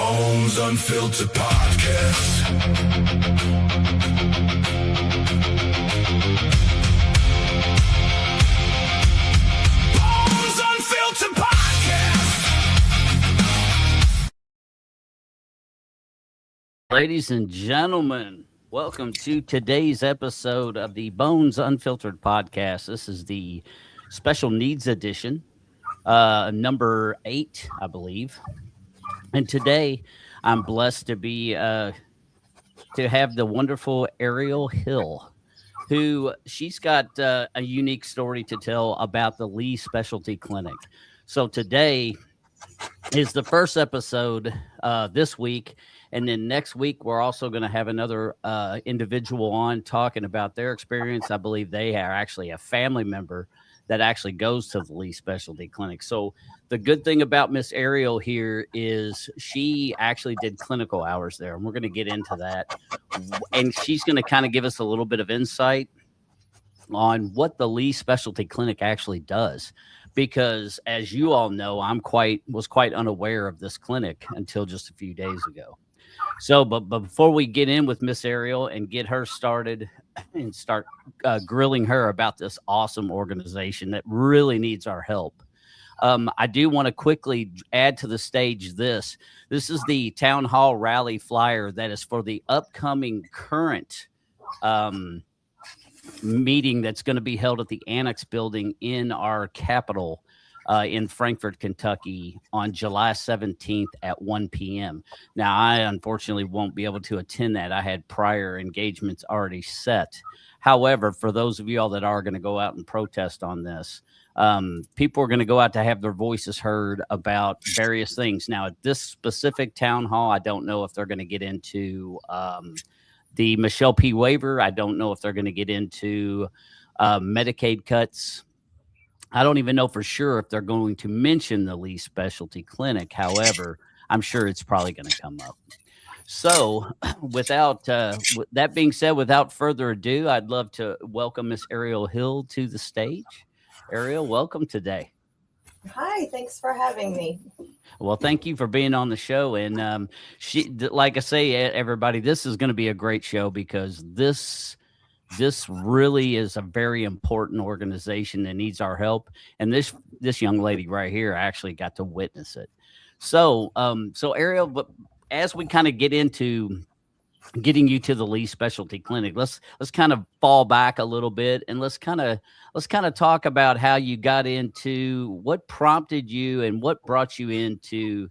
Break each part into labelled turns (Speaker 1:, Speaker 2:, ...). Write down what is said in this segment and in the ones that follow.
Speaker 1: Bones Unfiltered podcast. Bones Unfiltered podcast.
Speaker 2: Ladies and gentlemen, welcome to today's episode of the Bones Unfiltered podcast. This is the special needs edition, number 8, I believe. And today, I'm blessed to be to have the wonderful Ariel Hill, who she's got a unique story to tell about the Lee Specialty Clinic. So today is the first episode this week, and then next week we're also going to have another individual on talking about their experience. I believe they are actually a family member that actually goes to the Lee Specialty Clinic. So the good thing about Miss Ariel here is she actually did clinical hours there, and we're going to get into that. And she's going to kind of give us a little bit of insight on what the Lee Specialty Clinic actually does. Because as you all know, was quite unaware of this clinic until just a few days ago. So, but before we get in with Miss Ariel and get her started and start grilling her about this awesome organization that really needs our help, I do want to quickly add to the stage this. This is the town hall rally flyer that is for the upcoming current meeting that's going to be held at the Annex building in our capital in Frankfort, Kentucky on July 17th at 1 p.m. Now, I unfortunately won't be able to attend that. I had prior engagements already set. However, for those of you all that are going to go out and protest on this, people are going to go out to have their voices heard about various things. Now, at this specific town hall, I don't know if they're going to get into the Michelle P. waiver. I don't know if they're going to get into Medicaid cuts. I don't even know for sure if they're going to mention the Lee Specialty Clinic. However, I'm sure it's probably going to come up. So without that being said, without further ado, I'd love to welcome Miss Ariel Hill to the stage. Ariel, welcome today.
Speaker 3: Hi, thanks for having me.
Speaker 2: Well, thank you for being on the show. And like I say, everybody, this is going to be a great show because this really is a very important organization that needs our help. And this young lady right here actually got to witness it. So Ariel, but as we kind of get into getting you to the Lee Specialty Clinic, let's kind of fall back a little bit and let's kind of talk about how you got into what prompted you and what brought you into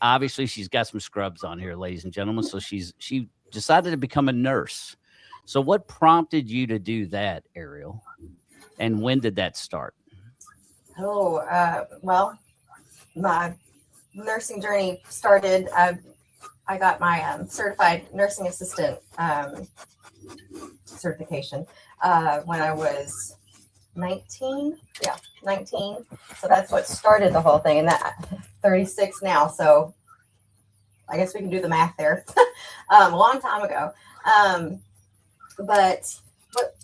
Speaker 2: obviously she's got some scrubs on here, ladies and gentlemen. So she decided to become a nurse. So what prompted you to do that, Ariel? And when did that start?
Speaker 3: Well, my nursing journey started. I got my certified nursing assistant certification when I was 19. Yeah, 19. So that's what started the whole thing. And that 36 now. So I guess we can do the math there. A long time ago. But what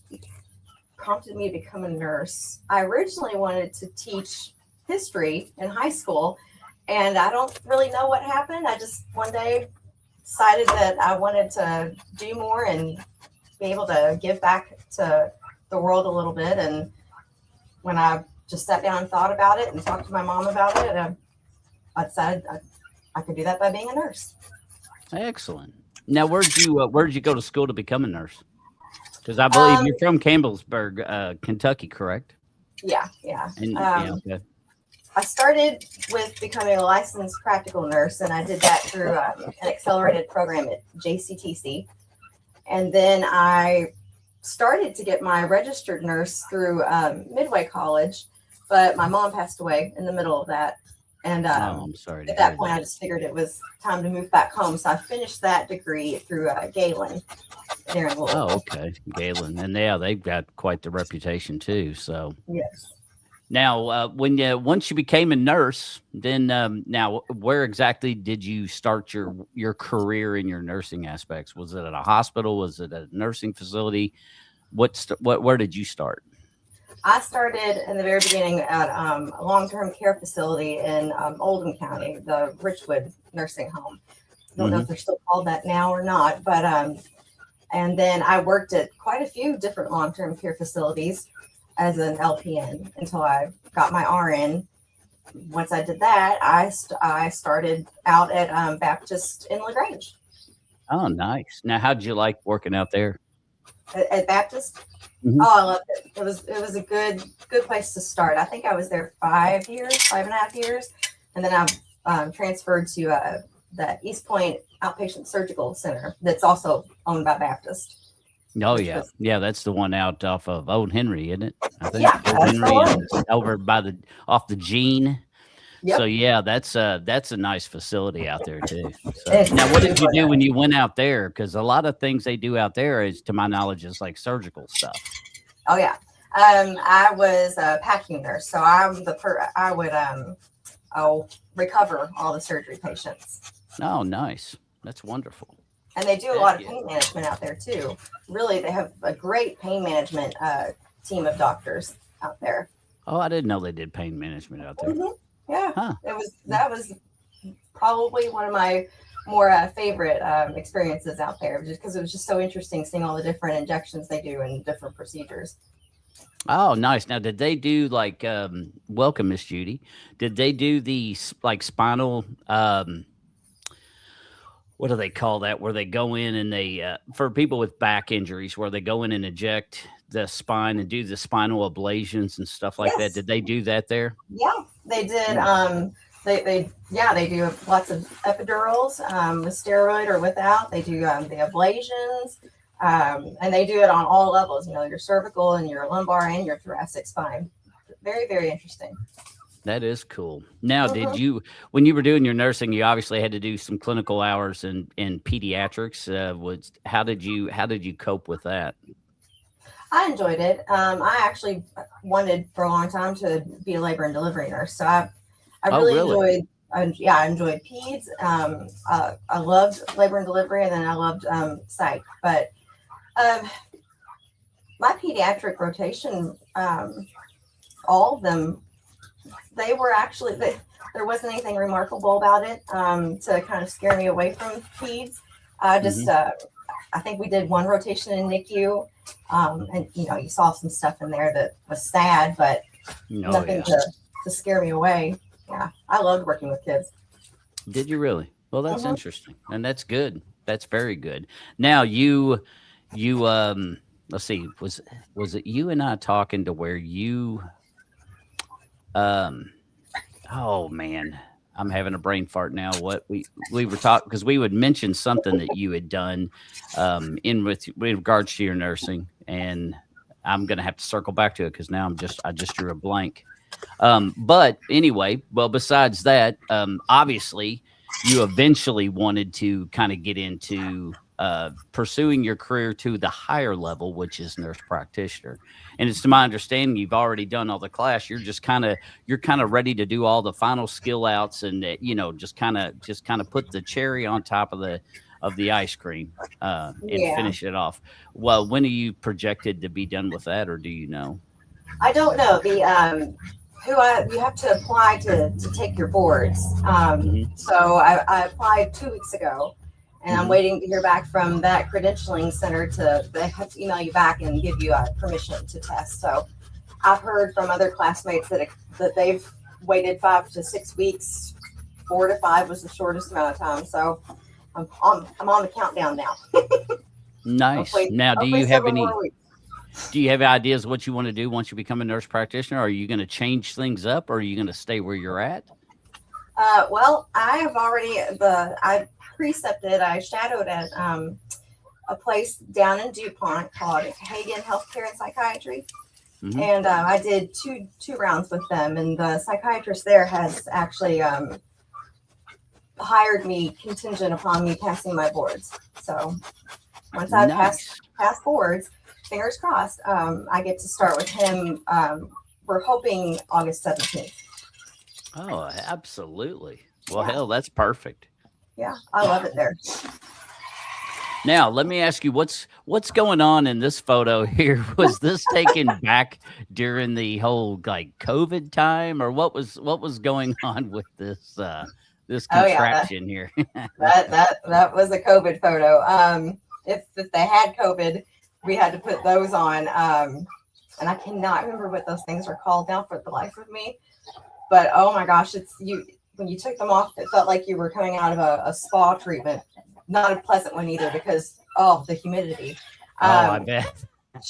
Speaker 3: prompted me to become a nurse? I originally wanted to teach history in high school, and I don't really know what happened. I just one day decided that I wanted to do more and be able to give back to the world a little bit. And when I just sat down and thought about it and talked to my mom about it, I decided I could do that by being a nurse.
Speaker 2: Excellent. Now, where did you go to school to become a nurse? Because I believe you're from Campbellsburg, Kentucky, correct?
Speaker 3: Yeah.
Speaker 2: And, okay.
Speaker 3: I started with becoming a licensed practical nurse, and I did that through an accelerated program at JCTC. And then I started to get my registered nurse through Midway College, but my mom passed away in the middle of that. And
Speaker 2: I'm sorry.
Speaker 3: At that point, I just figured it was time to move back home. So I finished that degree through Galen there in Louisville.
Speaker 2: Oh, okay. Galen. And they've got quite the reputation too. So
Speaker 3: yes.
Speaker 2: Now, once you became a nurse, then now where exactly did you start your career in your nursing aspects? Was it at a hospital? Was it a nursing facility? Where did you start?
Speaker 3: I started in the very beginning at a long-term care facility in Oldham County, the Richwood Nursing Home. I don't know if they're still called that now or not, but and then I worked at quite a few different long-term care facilities as an LPN until I got my RN. Once I did that, I started out at Baptist in LaGrange.
Speaker 2: Oh, nice. Now, how'd you like working out there?
Speaker 3: At Baptist.
Speaker 2: Mhm.
Speaker 3: Oh, I loved it. It was a good place to start. I think I was there 5.5 years, and then I transferred to the East Point Outpatient Surgical Center that's also owned by Baptist.
Speaker 2: Oh yeah, that's the one out off of Old Henry, isn't it? I think
Speaker 3: Yeah,
Speaker 2: Old
Speaker 3: that's
Speaker 2: Henry
Speaker 3: the one.
Speaker 2: and over by off the Gene.
Speaker 3: Yep.
Speaker 2: So yeah, that's a nice facility out there too. So
Speaker 3: It's
Speaker 2: now, what did you
Speaker 3: super
Speaker 2: do
Speaker 3: nice.
Speaker 2: when you went out there? Because a lot of things they do out there is, to my knowledge, is like surgical stuff.
Speaker 3: Oh yeah. I was a packing nurse, so I would recover all the surgery patients.
Speaker 2: Oh, nice. That's wonderful.
Speaker 3: And they do a
Speaker 2: Heck
Speaker 3: lot of
Speaker 2: yeah.
Speaker 3: pain management out there too. Really, they have a great pain management team of doctors out there.
Speaker 2: Oh, I didn't know they did pain management out there.
Speaker 3: Mhm. Yeah,
Speaker 2: Huh.
Speaker 3: that was probably one of my more favorite experiences out there, just because it was just so interesting seeing all the different injections they do and different procedures.
Speaker 2: Oh, nice. Now, did they do like welcome, Miss Judy? Did they do the like spinal what do they call that? Where they go in and they for people with back injuries, where they go in and inject the spine and do the spinal ablations and stuff like that.
Speaker 3: Yes.
Speaker 2: Did they do that there?
Speaker 3: Yeah, they did.
Speaker 2: Hmm.
Speaker 3: They do lots of epidurals with steroid or without. They do the ablations, and they do it on all levels. You know, your cervical and your lumbar and your thoracic spine. Very, very interesting.
Speaker 2: That is cool. Now, did
Speaker 3: Mhm.
Speaker 2: you, when you were doing your nursing, you obviously had to do some clinical hours in pediatrics. How did you cope with that?
Speaker 3: I enjoyed it. I actually wanted for a long time to be a labor and delivery nurse, so I
Speaker 2: Oh,
Speaker 3: really
Speaker 2: really?
Speaker 3: enjoyed. I enjoyed peds. I loved labor and delivery, and then I loved psych. But um, my pediatric rotation, all of them, they were actually there wasn't anything remarkable about it to kind of scare me away from peds. I just I think we did one rotation in NICU, and you saw some stuff in there that was sad, but
Speaker 2: Oh,
Speaker 3: nothing
Speaker 2: yeah.
Speaker 3: to scare me away. Yeah, I loved working with kids.
Speaker 2: Did you really? Well, that's
Speaker 3: Mhm.
Speaker 2: interesting, and that's good. That's very good. Now, you let's see, was it you and I talking to where you oh man, I'm having a brain fart now. What we were talking, because we would mention something that you had done in with regards to your nursing, and I'm gonna have to circle back to it because now I just drew a blank. But anyway, well, besides that, obviously, you eventually wanted to kind of get into pursuing your career to the higher level, which is nurse practitioner. And it's to my understanding you've already done all the class. You're kind of ready to do all the final skill outs, and just kind of put the cherry on top of the ice cream and
Speaker 3: Yeah,
Speaker 2: finish it off. Well, when are you projected to be done with that, or do you know?
Speaker 3: I don't know the you have to apply to take your boards.
Speaker 2: Hmm.
Speaker 3: So I applied 2 weeks ago, and I'm
Speaker 2: Hmm.
Speaker 3: waiting to hear back from that credentialing center they have to email you back and give you permission to test. So I've heard from other classmates that they've waited 5 to 6 weeks. 4 to 5 was the shortest amount of time. So I'm on the countdown now.
Speaker 2: Nice. Now,
Speaker 3: Hopefully several more weeks.
Speaker 2: do you have ideas of what you want to do once you become a nurse practitioner? Are you going to change things up, or are you going to stay where you're at?
Speaker 3: Well, I have I precepted. I shadowed at a place down in DuPont called Hagen Healthcare and Psychiatry.
Speaker 2: Mhm.
Speaker 3: And I did two rounds with them, and the psychiatrist there has actually hired me contingent upon me passing my boards. So once I
Speaker 2: Nice.
Speaker 3: pass boards, fingers crossed, I get to start with him. We're hoping August 17th.
Speaker 2: Oh, absolutely. Well,
Speaker 3: Yeah.
Speaker 2: hell, that's perfect.
Speaker 3: Yeah, I love it there.
Speaker 2: Now, let me ask you, what's going on in this photo here? Was this taken back during the whole like COVID time, or what was going on with this
Speaker 3: Oh yeah,
Speaker 2: contraption here?
Speaker 3: that was a COVID photo. If they had COVID, we had to put those on. And I cannot remember what those things were called now for the life of me. But oh my gosh, it's you when you took them off, it felt like you were coming out of a spa treatment. Not a pleasant one either because the humidity.
Speaker 2: Oh, I bet.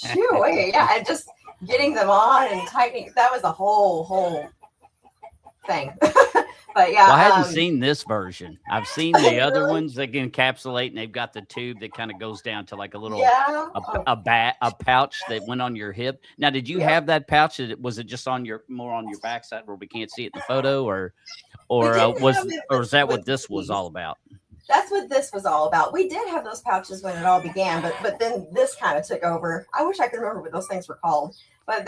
Speaker 3: Yeah, and just getting them on and tightening, that was a whole thing. But yeah,
Speaker 2: Well, I hadn't seen this version. I've seen the other
Speaker 3: really?
Speaker 2: ones that can encapsulate, and they've got the tube that kind of goes down to like a little
Speaker 3: Yeah.
Speaker 2: a pouch that went on your hip. Now, did you
Speaker 3: Yep.
Speaker 2: have that pouch? Was it just on your more on your backside where we can't see it in the photo, or
Speaker 3: We didn't
Speaker 2: was
Speaker 3: have it
Speaker 2: or is that what
Speaker 3: with
Speaker 2: this was
Speaker 3: these.
Speaker 2: all about?
Speaker 3: That's what this was all about. We did have those pouches when it all began, but then this kind of took over. I wish I could remember what those things were called, but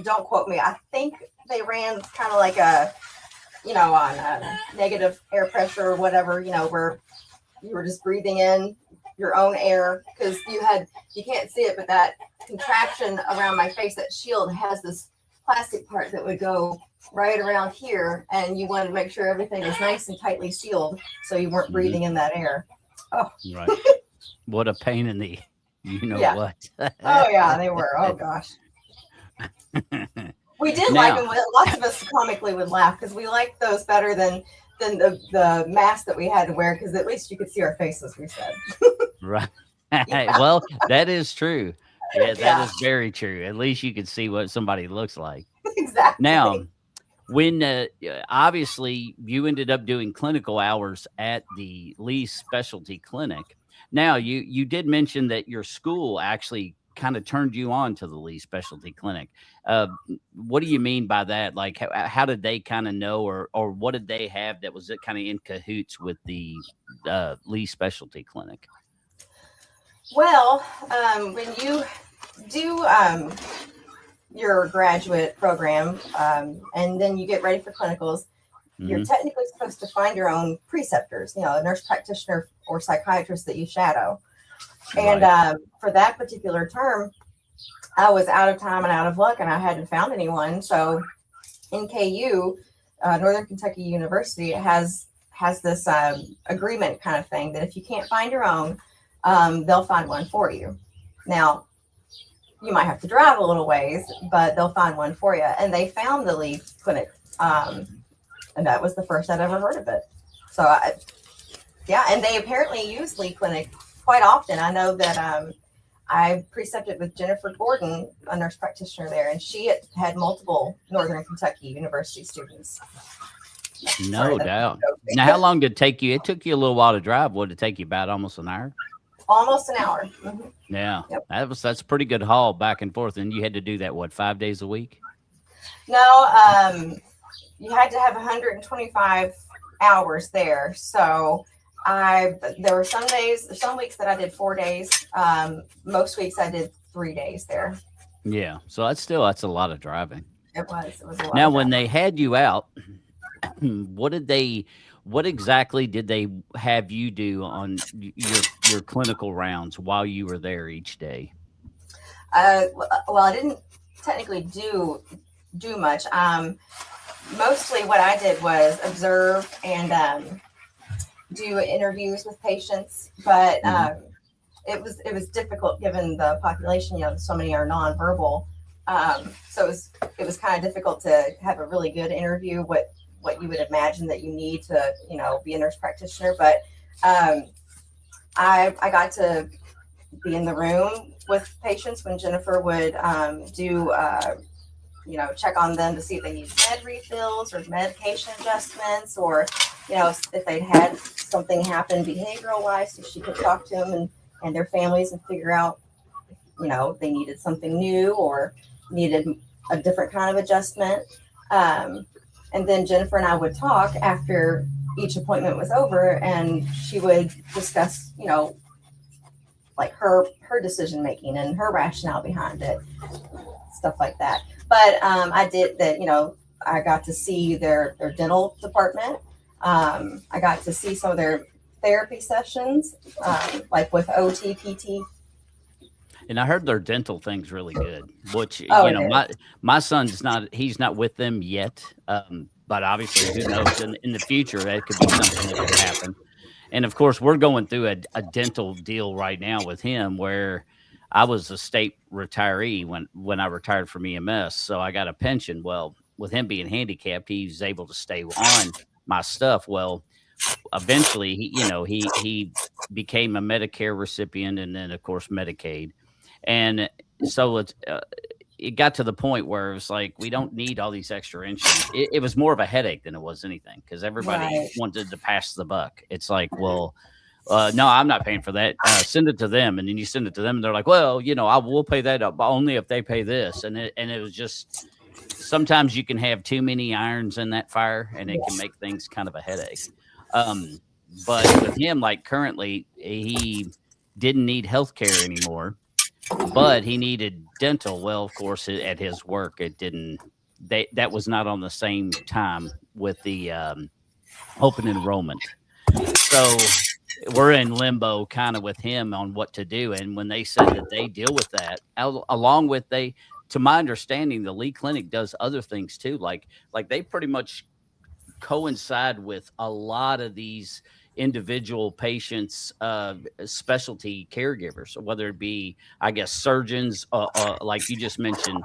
Speaker 3: don't quote me. I think they ran kind of like on negative air pressure or whatever, where you were just breathing in your own air because you can't see it, but that contraption around my face, that shield has this plastic part that would go right around here, and you wanted to make sure everything was nice and tightly sealed so you weren't breathing in that air. Oh,
Speaker 2: Right. What a pain in the
Speaker 3: Yeah.
Speaker 2: what.
Speaker 3: oh yeah, they were. Oh gosh. We did
Speaker 2: Now-
Speaker 3: like them. Lots of us comically would laugh because we liked those better than the mask that we had to wear because at least you could see our faces. We said.
Speaker 2: Right.
Speaker 3: Yeah.
Speaker 2: Well, that is true. Yeah, that
Speaker 3: Yeah.
Speaker 2: is very true. At least you can see what somebody looks like.
Speaker 3: Exactly.
Speaker 2: Now, when obviously you ended up doing clinical hours at the Lee Specialty Clinic. Now, you did mention that your school actually kind of turned you on to the Lee Specialty Clinic. What do you mean by that? Like, how did they kind of know, or what did they have that was kind of in cahoots with the Lee Specialty Clinic?
Speaker 3: Well, when you do your graduate program and then you get ready for clinicals, you're technically supposed to find your own preceptors, a nurse practitioner or psychiatrist that you shadow. And for that particular term, I was out of time and out of luck, and I hadn't found anyone. So NKU, Northern Kentucky University, has this agreement kind of thing that if you can't find your own, they'll find one for you. Now, you might have to drive a little ways, but they'll find one for you. And they found the Lee Clinic, and that was the first I'd ever heard of it. So, and they apparently use Lee Clinic quite often. I know that I precepted with Jennifer Gordon, a nurse practitioner there, and she had multiple Northern Kentucky University students.
Speaker 2: No doubt. Now, how long did it take you? It took you a little while to drive. What did it take you? About almost an hour?
Speaker 3: Almost an hour. Mm-hmm.
Speaker 2: Yeah.
Speaker 3: Yep.
Speaker 2: That's a pretty good haul back and forth. And you had to do that, what, 5 days a week?
Speaker 3: No, you had to have 125 hours there. So there were some weeks that I did 4 days. Most weeks I did 3 days there.
Speaker 2: Yeah. So that's a lot of driving.
Speaker 3: It was a lot.
Speaker 2: Now,
Speaker 3: of
Speaker 2: when
Speaker 3: driving.
Speaker 2: they had you out, what exactly did they have you do on your clinical rounds while you were there each day?
Speaker 3: Well, I didn't technically do much. Mostly what I did was observe and do interviews with patients, but it was difficult given the population. So many are nonverbal, so it was kind of difficult to have a really good interview. What you would imagine that you need to be a nurse practitioner, but I got to be in the room with patients when Jennifer would do check on them to see if they need med refills or medication adjustments, or if they'd had something happen behavioral wise, so she could talk to them and their families and figure out if they needed something new or needed a different kind of adjustment. And then Jennifer and I would talk after each appointment was over, and she would discuss, like her decision making and her rationale behind it, stuff like that. But I did that, I got to see their dental department. I got to see some of their therapy sessions, like with OT, PT.
Speaker 2: And I heard their dental thing's really good, which,
Speaker 3: Oh,
Speaker 2: you
Speaker 3: it
Speaker 2: know,
Speaker 3: is.
Speaker 2: my son's not, he's not with them yet. But obviously who knows in the future, that could be something that could happen. And of course, we're going through a dental deal right now with him where I was a state retiree when I retired from EMS. So I got a pension. Well, with him being handicapped, he's able to stay on my stuff. Well, eventually he became a Medicare recipient and then of course Medicaid. And so it got to the point where it was like, we don't need all these extra insurance. It was more of a headache than it was anything because everybody
Speaker 3: Right.
Speaker 2: wanted to pass the buck. It's like, well, no, I'm not paying for that. Send it to them. And then you send it to them and they're like, well, I will pay that up only if they pay this. And it was just, sometimes you can have too many irons in that fire and it can make things kind of a headache. Um, but with him, like currently, he didn't need health care anymore, but he needed dental. Well, of course, at his work, it didn't. That was not on the same time with the open enrollment. So we're in limbo kind of with him on what to do. And when they said that they deal with that, along with to my understanding, the Lee Clinic does other things too. Like they pretty much coincide with a lot of these individual patients, specialty caregivers, whether it be, I guess, surgeons, like you just mentioned,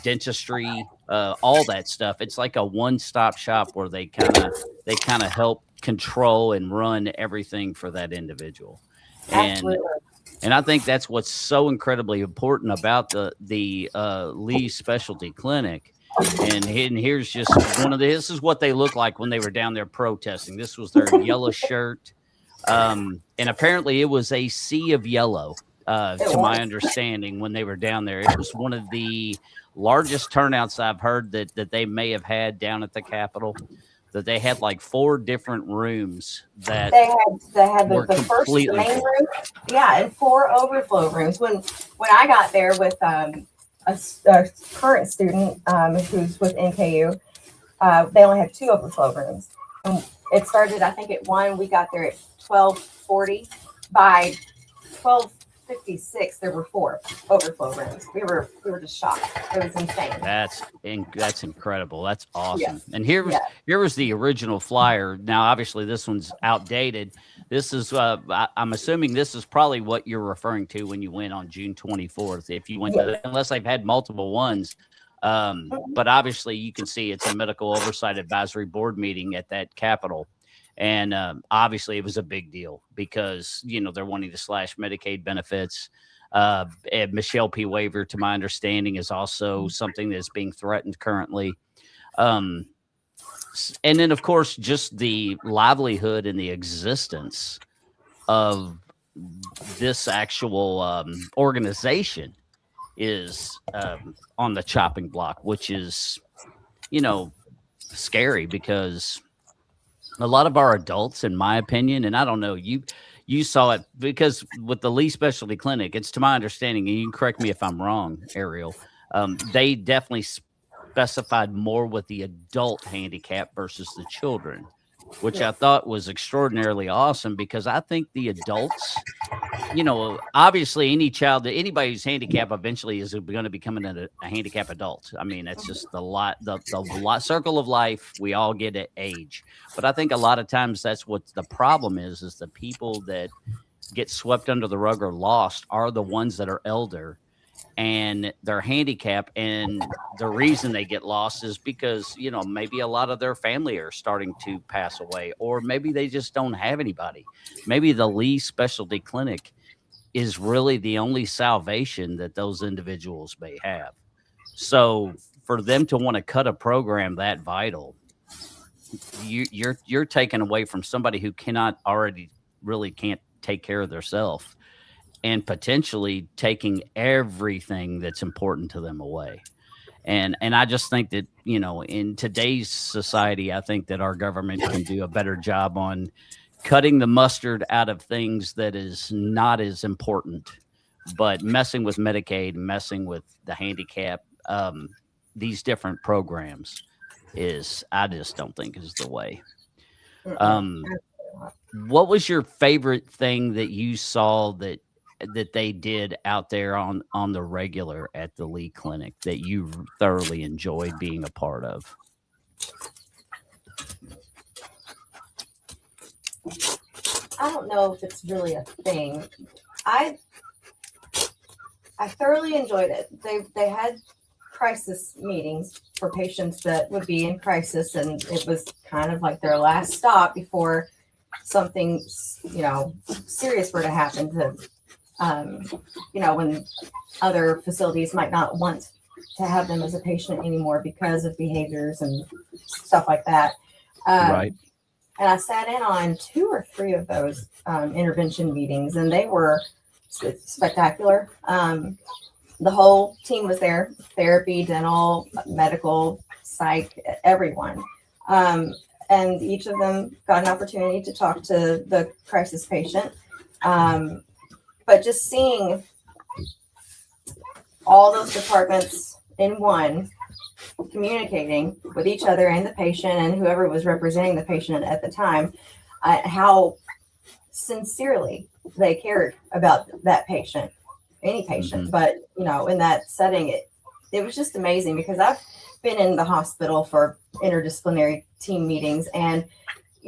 Speaker 2: dentistry, all that stuff. It's like a one-stop shop where they kind of help control and run everything for that individual. And
Speaker 3: Absolutely.
Speaker 2: and I think that's what's so incredibly important about the Lee Specialty Clinic. And here's just this is what they look like when they were down there protesting. This was their yellow shirt. And apparently it was a sea of yellow, to my understanding, when they were down there. It was one of the largest turnouts I've heard that they may have had down at the Capitol. That they had like 4 different rooms that
Speaker 3: they had
Speaker 2: were
Speaker 3: the first, the
Speaker 2: completely
Speaker 3: main
Speaker 2: full.
Speaker 3: room, yeah, and 4 overflow rooms. When I got there with a current student who's with NKU, they only have 2 overflow rooms. And it started, I think, at 1. We got there at 12:40. By 12:56, there were 4 overflow rooms. We were just shocked. It was insane.
Speaker 2: That's incredible. That's awesome.
Speaker 3: Yes.
Speaker 2: And here was the original flyer. Now, obviously, this one's outdated. This is I'm assuming this is probably what you're referring to when you went on June 24th. If you went to, unless they've had multiple ones. But obviously, you can see it's a medical oversight advisory board meeting at that Capitol. And obviously, it was a big deal because, they're wanting to slash Medicaid benefits. And Michelle P. Waiver, to my understanding, is also something that's being threatened currently. And then, of course, just the livelihood and the existence of this actual organization is on the chopping block, which is, scary because a lot of our adults, in my opinion, and I don't know, you saw it because with the Lee Specialty Clinic, it's to my understanding, and you can correct me if I'm wrong, Ariel, they definitely specified more with the adult handicap versus the children, which I thought was extraordinarily awesome because I think the adults, obviously anybody who's handicapped eventually is going to become a handicapped adult. I mean, that's just the circle of life. We all get at age. But I think a lot of times that's what the problem is the people that get swept under the rug or lost are the ones that are elder and they're handicapped. And the reason they get lost is because, maybe a lot of their family are starting to pass away, or maybe they just don't have anybody. Maybe the Lee Specialty Clinic is really the only salvation that those individuals may have. So for them to want to cut a program that vital, you're taken away from somebody who can't take care of themselves, and potentially taking everything that's important to them away. And I just think that, in today's society, I think that our government can do a better job on cutting the mustard out of things that is not as important, but messing with Medicaid, messing with the handicap, these different programs I just don't think is the way. What was your favorite thing that you saw that they did out there on the regular at the Lee Clinic that you thoroughly enjoyed being a part of?
Speaker 3: I don't know if it's really a thing. I I thoroughly enjoyed it. They had crisis meetings for patients that would be in crisis, and it was kind of like their last stop before something, serious were to happen to, when other facilities might not want to have them as a patient anymore because of behaviors and stuff like that.
Speaker 2: Right.
Speaker 3: And I sat in on 2 or 3 of those intervention meetings, and they were spectacular. The whole team was there: therapy, dental, medical, psych, everyone. And each of them got an opportunity to talk to the crisis patient. But just seeing all those departments in one, communicating with each other and the patient and whoever was representing the patient at the time, how sincerely they cared about that patient, any patient. But in that setting, it was just amazing, because I've been in the hospital for interdisciplinary team meetings, and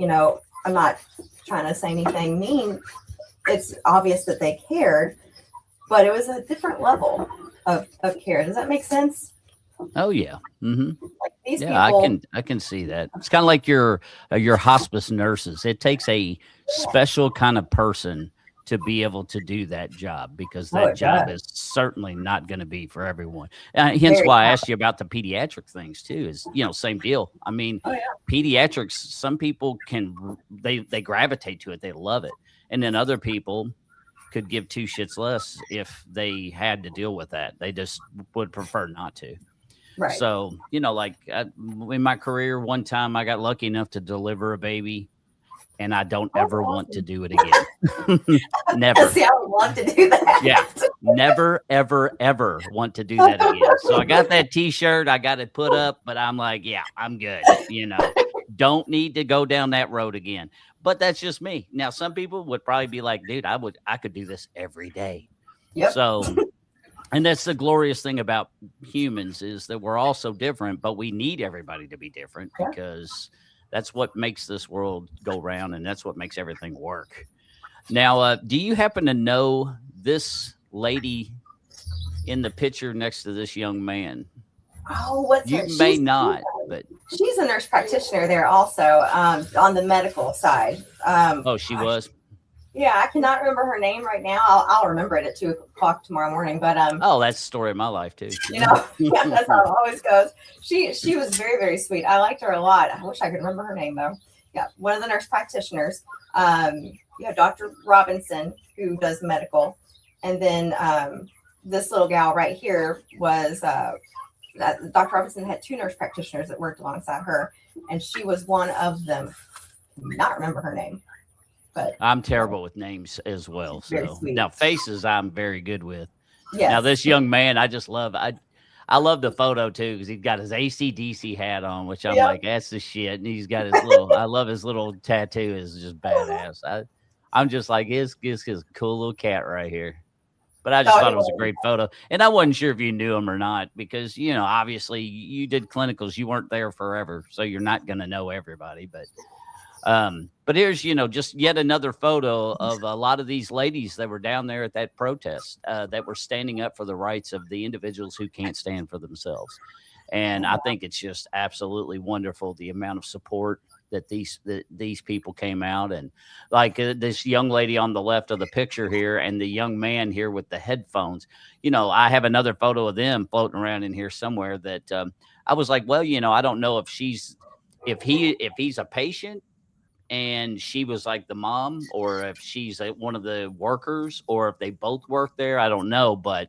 Speaker 3: I'm not trying to say anything mean. It's obvious that they cared, but it was a different level of care. Does that make sense?
Speaker 2: Oh yeah.
Speaker 3: Like these
Speaker 2: Yeah,
Speaker 3: people,
Speaker 2: I can see that. It's kind of like your hospice nurses. It takes a special kind of person to be able to do that job, because that
Speaker 3: it
Speaker 2: job
Speaker 3: does.
Speaker 2: is certainly not going to be for everyone. Hence
Speaker 3: Very
Speaker 2: why I
Speaker 3: tough.
Speaker 2: asked you about the pediatric things too. Is same deal. I mean,
Speaker 3: Oh yeah.
Speaker 2: pediatrics. Some people they gravitate to it. They love it, and then other people could give two shits less if they had to deal with that. They just would prefer not to.
Speaker 3: Right.
Speaker 2: So, like in my career, one time I got lucky enough to deliver a baby, and I don't ever want to do it again. Never.
Speaker 3: See, I would love to do that.
Speaker 2: Yeah. Never, ever, ever want to do that again. So I got that t-shirt, I got it put up, but I'm like, yeah, I'm good. Don't need to go down that road again. But that's just me. Now, some people would probably be like, dude, I could do this every day.
Speaker 3: Yep.
Speaker 2: So, and that's the glorious thing about humans, is that we're all so different, but we need everybody to be different,
Speaker 3: Yeah.
Speaker 2: because that's what makes this world go round, and that's what makes everything work. Now, do you happen to know this lady in the picture next to this young man?
Speaker 3: Oh, what's her?
Speaker 2: You may not, but
Speaker 3: She's a nurse practitioner there also, on the medical side.
Speaker 2: oh, she was.
Speaker 3: Yeah, I cannot remember her name right now. I'll remember it at 2:00 tomorrow morning. But
Speaker 2: Oh, that's the story of my life too.
Speaker 3: yeah, that's how it always goes. She was very, very sweet. I liked her a lot. I wish I could remember her name though. Yeah, one of the nurse practitioners. You have Dr. Robinson, who does medical, and then this little gal right here was that Dr. Robinson had 2 nurse practitioners that worked alongside her, and she was one of them. I do not remember her name, but
Speaker 2: I'm terrible with names as well.
Speaker 3: Very
Speaker 2: So
Speaker 3: sweet.
Speaker 2: now faces, I'm very good with.
Speaker 3: yes.
Speaker 2: Now this young man, I just love. I love the photo too, because he's got his AC/DC hat on, which I'm
Speaker 3: Yep.
Speaker 2: like, that's the shit. And he's got his little. I love his little tattoo. Is just badass. I'm just like, his cool little cat right here. But I just
Speaker 3: Oh,
Speaker 2: thought
Speaker 3: he
Speaker 2: it was a great photo, and I wasn't sure if you knew him or not, because obviously you did clinicals, you weren't there forever, so you're not going to know everybody. But here's just yet another photo of a lot of these ladies that were down there at that protest, that were standing up for the rights of the individuals who can't stand for themselves. And I think it's just absolutely wonderful, the amount of support that these people came out, and like this young lady on the left of the picture here, and the young man here with the headphones. I have another photo of them floating around in here somewhere that I was like, well, I don't know if he's a patient and she was like the mom, or if she's one of the workers, or if they both work there. I don't know, but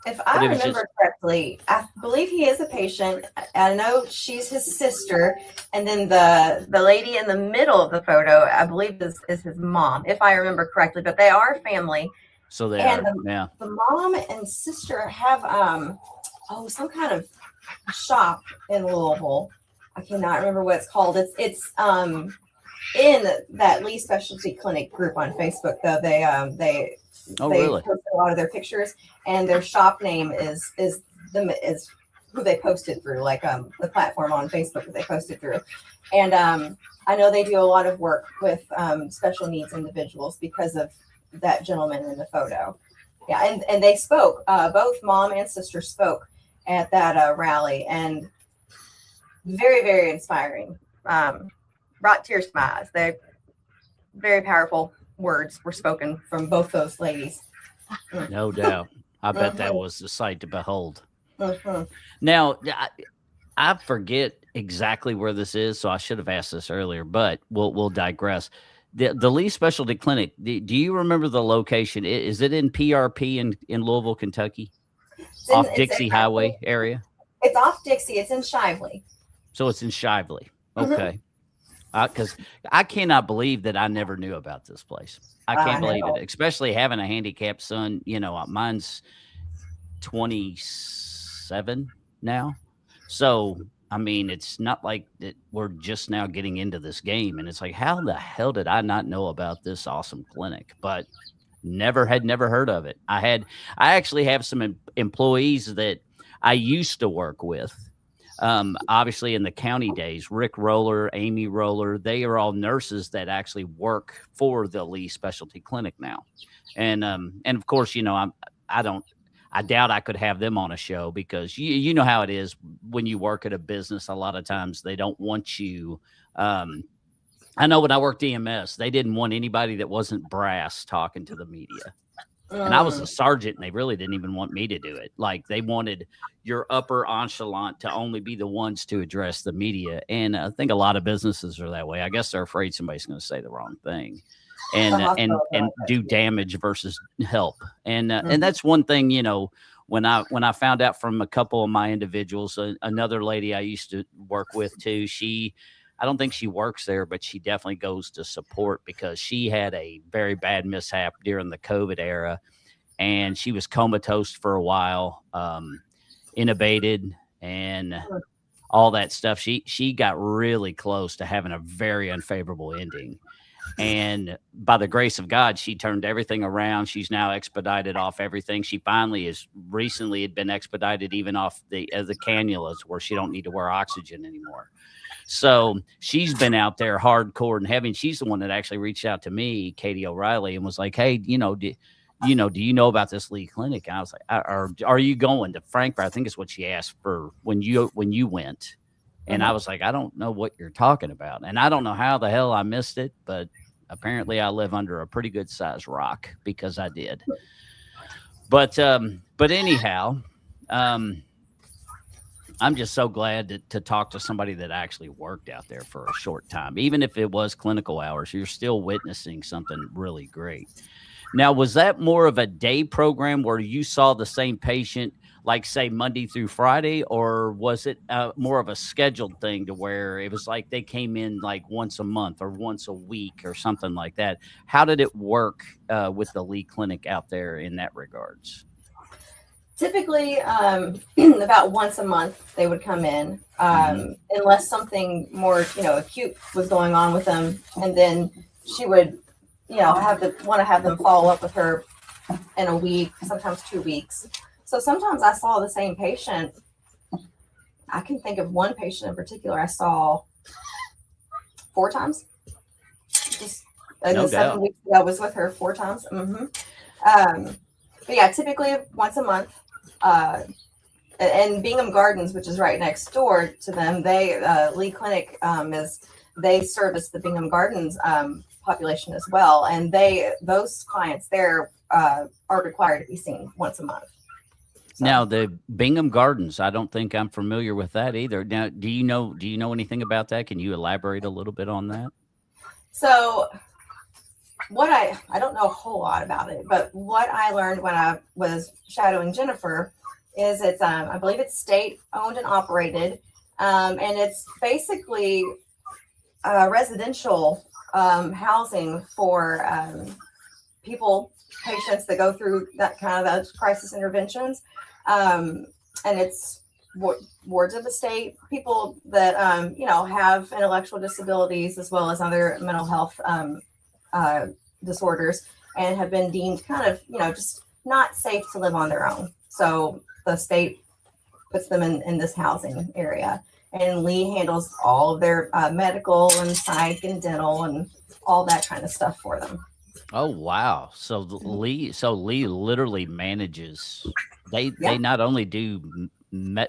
Speaker 3: If I
Speaker 2: it was
Speaker 3: remember
Speaker 2: just
Speaker 3: correctly, I believe he is a patient. I know she's his sister, and then the lady in the middle of the photo, I believe, is his mom, if I remember correctly. But they are family,
Speaker 2: so they
Speaker 3: and
Speaker 2: are. Yeah.
Speaker 3: the mom and sister have some kind of shop in Louisville. I cannot remember what it's called. It's in that Lee Specialty Clinic group on Facebook, though. They
Speaker 2: really?
Speaker 3: post a lot of their pictures, and their shop name is who they posted through, like the platform on Facebook that they posted through. And I know they do a lot of work with special needs individuals because of that gentleman in the photo. Yeah, and they spoke. Both mom and sister spoke at that rally, and very, very inspiring. Brought tears to my eyes. They very powerful words were spoken from both those ladies.
Speaker 2: No doubt. I bet that was the sight to behold.
Speaker 3: Mhm.
Speaker 2: Now, I forget exactly where this is, so I should have asked this earlier, but we'll digress. The Lee Specialty Clinic, do you remember the location? Is it in PRP in Louisville, Kentucky? Off Dixie Highway area?
Speaker 3: It's off Dixie. It's in Shively.
Speaker 2: So it's in Shively. Okay. Because I cannot believe that I never knew about this place. I can't believe it, especially having a handicapped son. You know, mine's 27 now. So, I mean, it's not like that we're just now getting into this game. And it's like, how the hell did I not know about this awesome clinic? But never heard of it. I actually have some employees that I used to work with. Obviously in the county days, Rick Roller, Amy Roller, they are all nurses that actually work for the Lee Specialty Clinic now. And of course, you know, I doubt I could have them on a show because you know how it is when you work at a business. A lot of times they don't want you. I know when I worked EMS, they didn't want anybody that wasn't brass talking to the media. And I was a sergeant, and they really didn't even want me to do it. Like, they wanted your upper echelon to only be the ones to address the media. And I think a lot of businesses are that way. I guess they're afraid somebody's going to say the wrong thing and do damage versus help. And that's one thing, you know, when I found out from a couple of my individuals, another lady I used to work with too, I don't think she works there, but she definitely goes to support because she had a very bad mishap during the COVID era, and she was comatose for a while, intubated and all that stuff. She got really close to having a very unfavorable ending. And by the grace of God, she turned everything around. She's now expedited off everything. She finally recently had been expedited even off the cannulas where she don't need to wear oxygen anymore. So she's been out there hardcore and heavy. And she's the one that actually reached out to me, Katie O'Reilly, and was like, "Hey, do you know about this Lee Clinic?" And I was like, "Are you going to Frankfurt?" I think is what she asked for when you went. And I was like, "I don't know what you're talking about." And I don't know how the hell I missed it, but apparently I live under a pretty good sized rock because I did. But anyhow, I'm just so glad to talk to somebody that actually worked out there for a short time. Even if it was clinical hours, you're still witnessing something really great. Now, was that more of a day program where you saw the same patient, like, say, Monday through Friday, or was it more of a scheduled thing to where it was like they came in like once a month or once a week or something like that? How did it work with the Lee Clinic out there in that regards?
Speaker 3: Typically, about once a month they would come in, unless something more, acute was going on with them, and then she would, want to have them follow up with her in a week, sometimes 2 weeks. So sometimes I saw the same patient. I can think of one patient in particular I saw 4 times. Just in the 7 weeks that I was with her 4 times. But yeah, typically once a month. And Bingham Gardens, which is right next door to them, Lee Clinic they service the Bingham Gardens population as well, and those clients there are required to be seen once a month. So.
Speaker 2: Now, the Bingham Gardens, I don't think I'm familiar with that either. Now, do you know anything about that? Can you elaborate a little bit on that?
Speaker 3: So, what I don't know a whole lot about it, but what I learned when I was shadowing Jennifer is it's I believe it's state owned and operated, and it's basically residential housing for patients that go through that kind of those crisis interventions, and it's wards of the state, people that have intellectual disabilities as well as other mental health uh, disorders, and have been deemed kind of just not safe to live on their own. So the state puts them in this housing area, and Lee handles all of their medical and psych and dental and all that kind of stuff for them.
Speaker 2: Oh wow! So Lee literally manages. They
Speaker 3: Yeah.
Speaker 2: not only do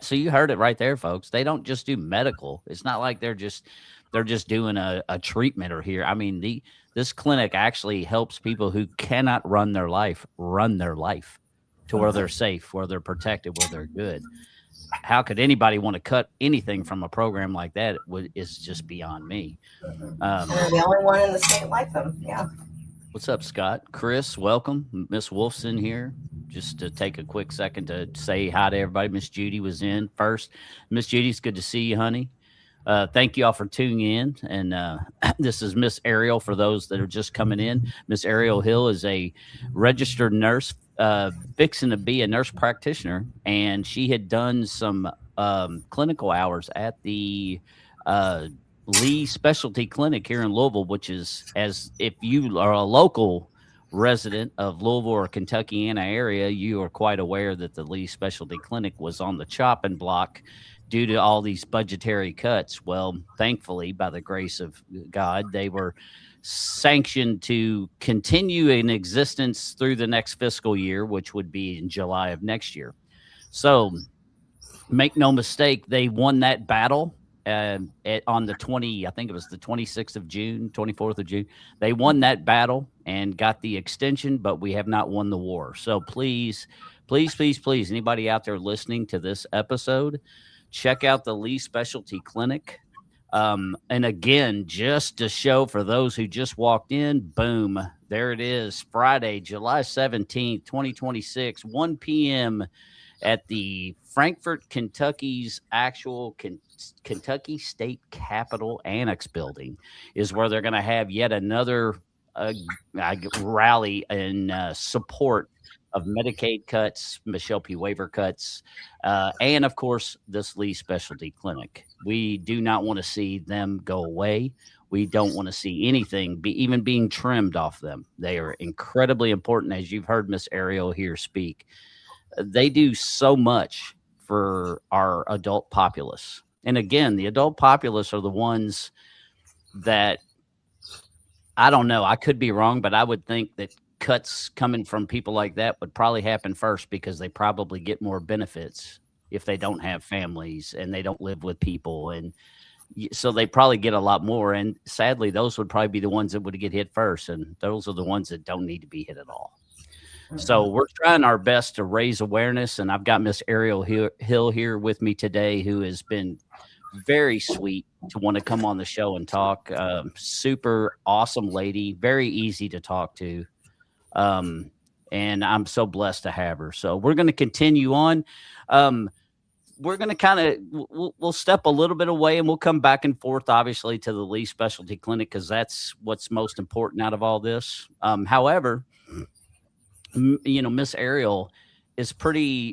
Speaker 2: so you heard it right there, folks. They don't just do medical. It's not like they're just doing a treatment or here. I mean, this clinic actually helps people who cannot run their life to where they're safe, where they're protected, where they're good. How could anybody want to cut anything from a program like that? Is just beyond me.
Speaker 3: And they're the only one in the state like them. Yeah.
Speaker 2: What's up, Scott? Chris, welcome. Miss Wolf's in here. Just to take a quick second to say hi to everybody. Miss Judy was in first. Miss Judy, it's good to see you, honey. Thank you all for tuning in. And this is Miss Ariel for those that are just coming in. Miss Ariel Hill is a registered nurse, fixing to be a nurse practitioner. And she had done some clinical hours at the Lee Specialty Clinic here in Louisville, which is, as if you are a local resident of Louisville or Kentuckiana area, you are quite aware that the Lee Specialty Clinic was on the chopping block due to all these budgetary cuts. Well, thankfully, by the grace of God, they were sanctioned to continue in existence through the next fiscal year, which would be in July of next year. So make no mistake, they won that battle. On the I think it was the 26th of June, 24th of June. They won that battle and got the extension, but we have not won the war. So please, anybody out there listening to this episode, check out the Lee Specialty Clinic. And again, just to show for those who just walked in, boom, there it is, Friday, July 17th, 2026, 1 p.m. at the Frankfort, Kentucky's actual Kentucky State Capitol Annex building is where they're going to have yet another rally in support of Medicaid cuts, Michelle P. waiver cuts, and of course, this Lee Specialty Clinic. We do not want to see them go away. We don't want to see anything even being trimmed off them. They are incredibly important, as you've heard Miss Ariel here speak. They do so much for our adult populace. And again, the adult populace are the ones that, I don't know, I could be wrong, but I would think that cuts coming from people like that would probably happen first because they probably get more benefits if they don't have families and they don't live with people. And so they probably get a lot more. And sadly, those would probably be the ones that would get hit first. And those are the ones that don't need to be hit at all. So we're trying our best to raise awareness, and I've got Miss Ariel Hill here with me today, who has been very sweet to want to come on the show and talk. Super awesome lady, very easy to talk to, and I'm so blessed to have her. So we're going to continue on. We're going to kind of we'll step a little bit away, and we'll come back and forth, obviously, to the Lee Specialty Clinic because that's what's most important out of all this. However, Miss Ariel is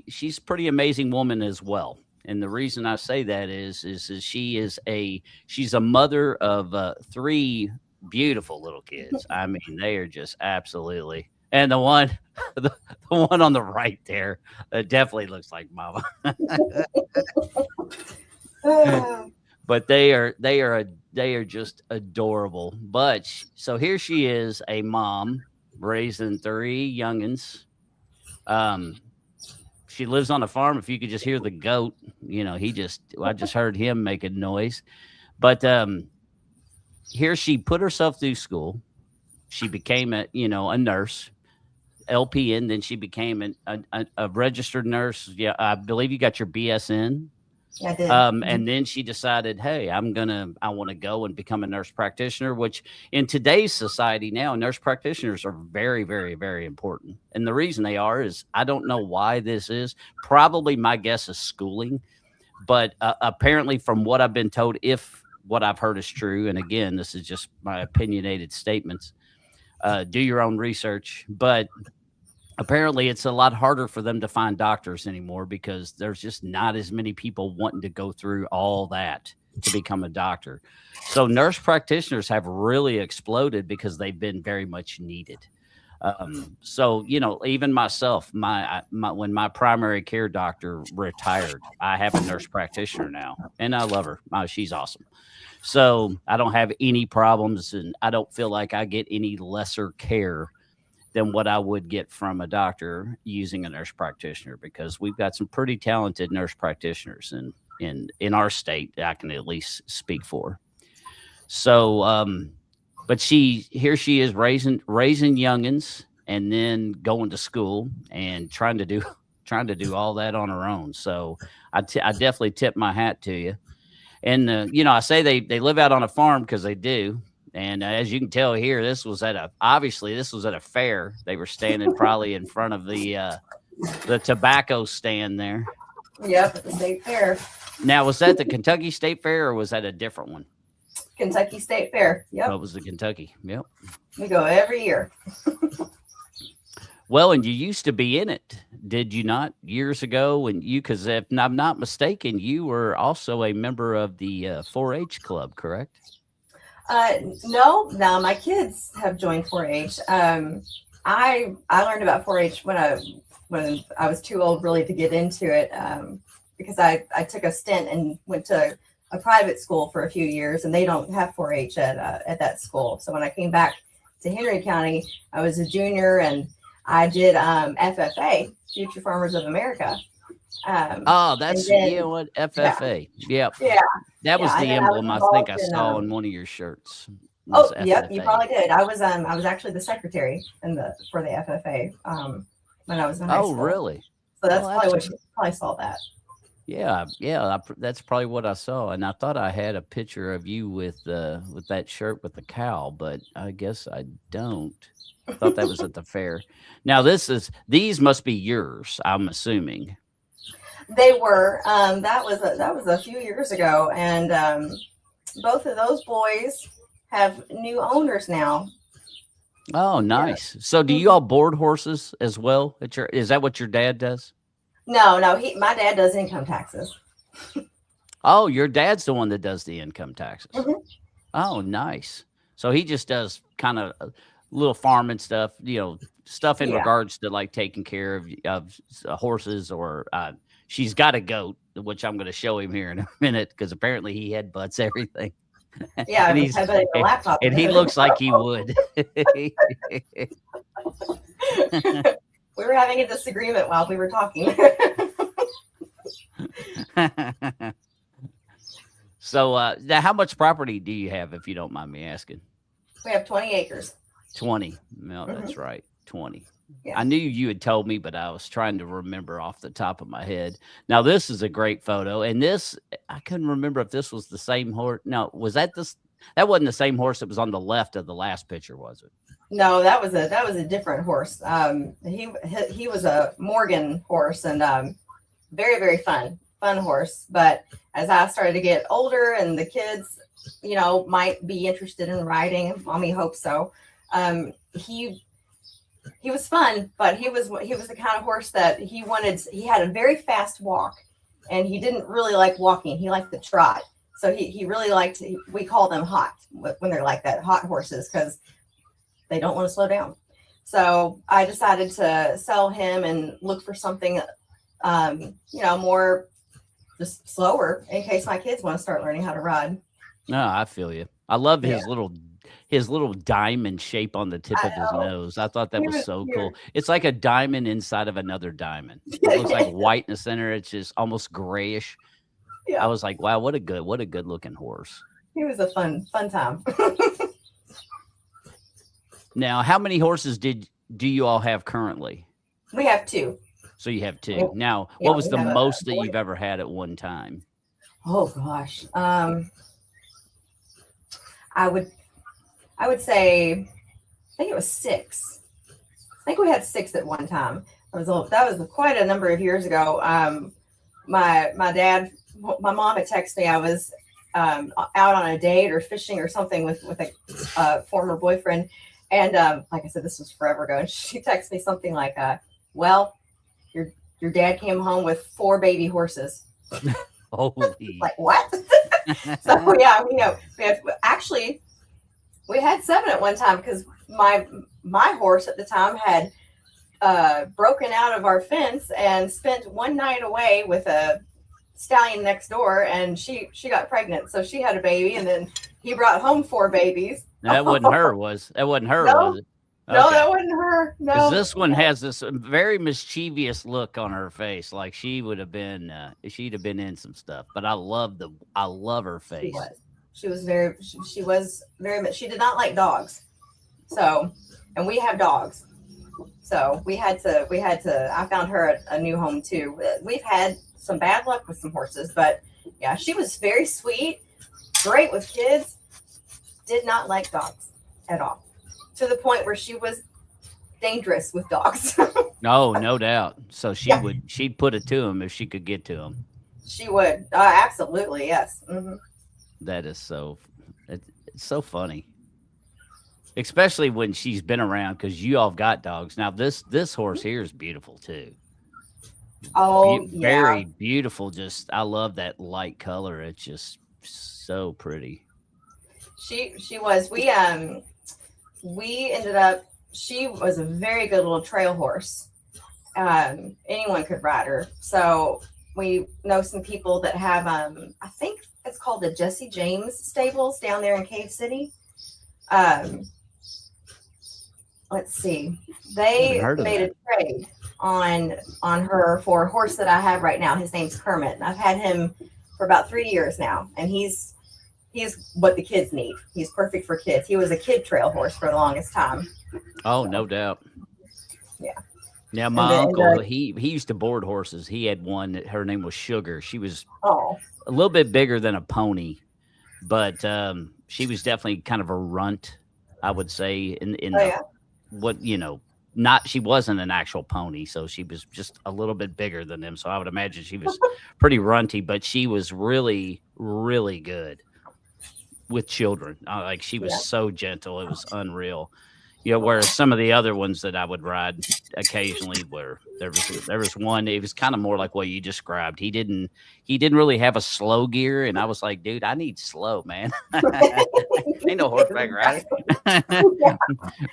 Speaker 2: she's a pretty amazing woman as well. And the reason I say that is she's a mother of 3 beautiful little kids. I mean, they are just absolutely, and the one on the right there definitely looks like mama. But they are just adorable. But so here she is, a mom raising 3 youngins. She lives on a farm. If you could just hear the goat, I just heard him making noise. But here she put herself through school. She became a nurse, LPN. Then she became a registered nurse. Yeah, I believe you got your BSN.
Speaker 3: I did.
Speaker 2: And then she decided, hey, I want to go and become a nurse practitioner, which in today's society now, nurse practitioners are very, very, very important. And the reason they are is I don't know why this is. Probably my guess is schooling. But apparently from what I've been told, if what I've heard is true, and again, this is just my opinionated statements, do your own research. But apparently it's a lot harder for them to find doctors anymore because there's just not as many people wanting to go through all that to become a doctor. So nurse practitioners have really exploded because they've been very much needed. So even myself, when my primary care doctor retired, I have a nurse practitioner now, and I love her. She's awesome. So I don't have any problems, and I don't feel like I get any lesser care than what I would get from a doctor using a nurse practitioner, because we've got some pretty talented nurse practitioners in our state that I can at least speak for. So, but she is raising youngins and then going to school and trying to do all that on her own. So I definitely tip my hat to you. And I say they live out on a farm because they do. And as you can tell here, this was at a fair. They were standing probably in front of the tobacco stand there.
Speaker 3: Yep, at the state fair.
Speaker 2: Now, was that the Kentucky State Fair or was that a different one?
Speaker 3: Kentucky State Fair. Yep.
Speaker 2: Oh, it was the Kentucky. Yep.
Speaker 3: We go every year.
Speaker 2: Well, and you used to be in it, did you not, years ago? Because if I'm not mistaken, you were also a member of the 4-H club, correct?
Speaker 3: No, my kids have joined 4-H. I learned about 4-H when I was too old really to get into it, because I took a stint and went to a private school for a few years, and they don't have 4-H at that school. So when I came back to Henry County, I was a junior, and I did FFA, Future Farmers of America.
Speaker 2: That's what FFA.
Speaker 3: Yeah.
Speaker 2: That was the emblem I think I saw on one of your shirts.
Speaker 3: Oh, yep, you probably did. I was actually the secretary for the FFA when I was in high school.
Speaker 2: Oh, really?
Speaker 3: So that's probably what you probably saw that.
Speaker 2: Yeah, that's probably what I saw, and I thought I had a picture of you with that shirt with the cow, but I guess I don't. I thought that was at the fair. Now these must be yours, I'm assuming.
Speaker 3: They were. That was a few years ago, and both of those boys have new owners now.
Speaker 2: Oh, nice. Yeah. So do you all board horses as well? Is that what your dad does?
Speaker 3: No, my dad does income taxes.
Speaker 2: Oh, your dad's the one that does the income taxes.
Speaker 3: Mm-hmm.
Speaker 2: Oh, nice. So he just does kind of a little farming stuff, stuff in regards to like taking care of horses, or she's got a goat, which I'm going to show him here in a minute, because apparently he headbutts everything.
Speaker 3: Yeah,
Speaker 2: and he looks like he would.
Speaker 3: We were having a disagreement while we were talking.
Speaker 2: So now how much property do you have, if you don't mind me asking?
Speaker 3: We have 20 acres.
Speaker 2: 20. No, that's right. 20.
Speaker 3: Yeah.
Speaker 2: I knew you had told me, but I was trying to remember off the top of my head. Now, this is a great photo. And I couldn't remember if this was the same horse. No, was that this? That wasn't the same horse that was on the left of the last picture, was it?
Speaker 3: No, that was a different horse. He was a Morgan horse, and very, very fun horse. But as I started to get older and the kids, might be interested in riding, mommy hopes so. He was fun, but he was the kind of horse that he had a very fast walk, and he didn't really like walking. He liked to trot. So he really liked, we call them hot when they're like that, hot horses, because they don't want to slow down. So I decided to sell him and look for something, more just slower in case my kids want to start learning how to ride.
Speaker 2: No, I feel you. I love his little diamond shape on the tip of his nose. I thought that was so cool. It's like a diamond inside of another diamond. It looks like white in the center. It's just almost grayish. Yeah. I was like, wow, what a good looking horse.
Speaker 3: He was a fun time.
Speaker 2: Now, how many horses do you all have currently?
Speaker 3: We have 2.
Speaker 2: So you have 2. Now, what was the most that you've ever had at one time?
Speaker 3: Oh gosh. I would say, I think it was 6. I think we had 6 at one time. That was quite a number of years ago. My mom had texted me. I was out on a date or fishing or something with a former boyfriend, And like I said, this was forever ago. And she texted me something like, well, your dad came home with 4 baby horses.
Speaker 2: Holy.
Speaker 3: Like, what? So yeah, we had 7 at one time, because my horse at the time had broken out of our fence and spent one night away with a stallion next door, and she got pregnant, so she had a baby, and then he brought home 4 babies.
Speaker 2: That wasn't her, was it?
Speaker 3: No,
Speaker 2: Was it?
Speaker 3: no,
Speaker 2: Okay.
Speaker 3: that wasn't her. No,
Speaker 2: This one has this very mischievous look on her face, like she'd have been in some stuff. But I love her face.
Speaker 3: She was very much. She did not like dogs, so, and we have dogs, so we had to. I found her a new home too. We've had some bad luck with some horses, but yeah, she was very sweet, great with kids. Did not like dogs at all, to the point where she was dangerous with dogs.
Speaker 2: No doubt. So she'd put it to him if she could get to him.
Speaker 3: She would. Absolutely, yes. Mm-hmm.
Speaker 2: That is it's so funny, especially when she's been around, because you all have got dogs. Now this horse here is beautiful too.
Speaker 3: Oh,
Speaker 2: Very beautiful. Just, I love that light color. It's just so pretty.
Speaker 3: She was. We ended up. She was a very good little trail horse. Anyone could ride her. So we know some people that have. I think it's called the Jesse James Stables down there in Cave City. Let's see. They made a trade on her for a horse that I have right now. His name's Kermit. I've had him for about 3 years now, and he's what the kids need. He's perfect for kids. He was a kid trail horse for the longest time.
Speaker 2: Oh, no doubt.
Speaker 3: Yeah.
Speaker 2: Now my uncle, he used to board horses. He had one that her name was Sugar. She was a little bit bigger than a pony, but she was definitely kind of a runt, I would say. She wasn't an actual pony, so she was just a little bit bigger than them. So I would imagine she was pretty runty, but she was really, really good with children. Like, she was so gentle. It was unreal. Whereas some of the other ones that I would ride occasionally, where there was one, it was kind of more like what you described. He didn't really have a slow gear, and I was like, dude, I need slow, man. Ain't no horseback riding.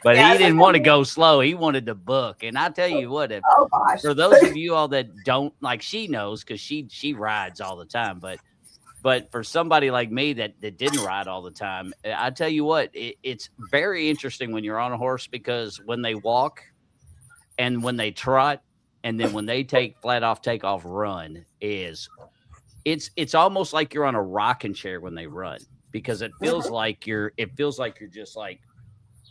Speaker 2: But he didn't want to go slow. He wanted to book. And I tell you what, for those of you all that don't, like, she knows, because she rides all the time, but for somebody like me that didn't ride all the time, I tell you what, it's very interesting when you're on a horse, because when they walk and when they trot and then when they take take off run, it's almost like you're on a rocking chair when they run, because it feels like you're just like,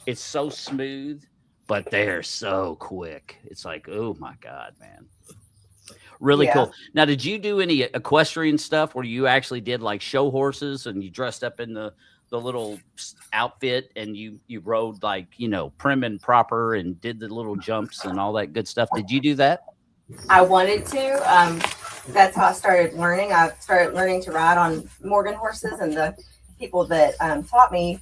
Speaker 2: it's so smooth, but they're so quick. It's like, oh my God, man. Really cool. Now, did you do any equestrian stuff where you actually did like show horses and you dressed up in the little outfit and you rode like, prim and proper and did the little jumps and all that good stuff? Did you do that?
Speaker 3: I wanted to. That's how I started learning. I started learning to ride on Morgan horses, and the people that taught me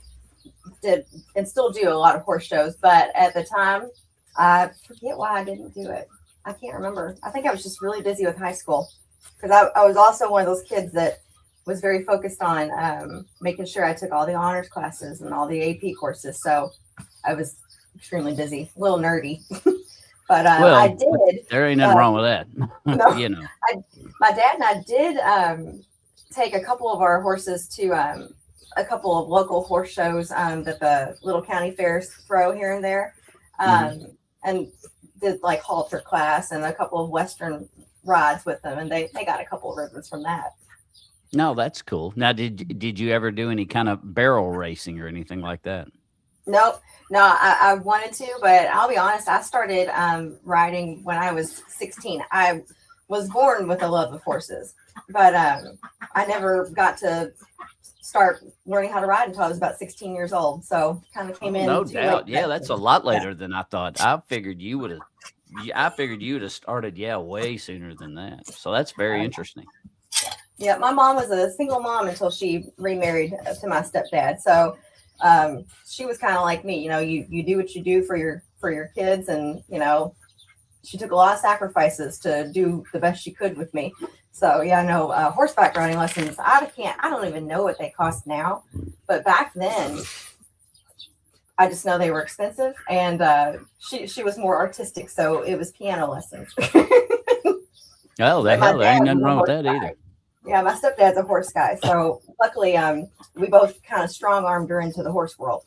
Speaker 3: did and still do a lot of horse shows. But at the time, I forget why I didn't do it. I can't remember. I think I was just really busy with high school, because I was also one of those kids that was very focused on making sure I took all the honors classes and all the AP courses. So I was extremely busy, a little nerdy. But I did.
Speaker 2: There ain't nothing wrong with that.
Speaker 3: No, my dad and I did take a couple of our horses to a couple of local horse shows that the little county fairs throw here and there. And did like halter class and a couple of Western rides with them, and they got a couple of ribbons from that.
Speaker 2: No, that's cool. Now, did you ever do any kind of barrel racing or anything like that?
Speaker 3: Nope. No, I wanted to, but I'll be honest, I started riding when I was 16. I was born with a love of horses, but I never got to start learning how to ride until I was about 16 years old. So kind of came in.
Speaker 2: No doubt. Yeah, that's a lot later than I thought. I figured you would have started, way sooner than that. So that's very interesting.
Speaker 3: Yeah, my mom was a single mom until she remarried to my stepdad. So She was kind of like me, you do what you do for your kids, and she took a lot of sacrifices to do the best she could with me. So yeah, no, horseback riding lessons. I don't even know what they cost now, but back then, I just know they were expensive, and she was more artistic, so it was piano lessons.
Speaker 2: Oh, the
Speaker 3: But my
Speaker 2: hell, there ain't
Speaker 3: dad
Speaker 2: nothing
Speaker 3: was a
Speaker 2: wrong with
Speaker 3: horse
Speaker 2: that either.
Speaker 3: guy. Yeah, my stepdad's a horse guy, so luckily, we both kind of strong armed her into the horse world.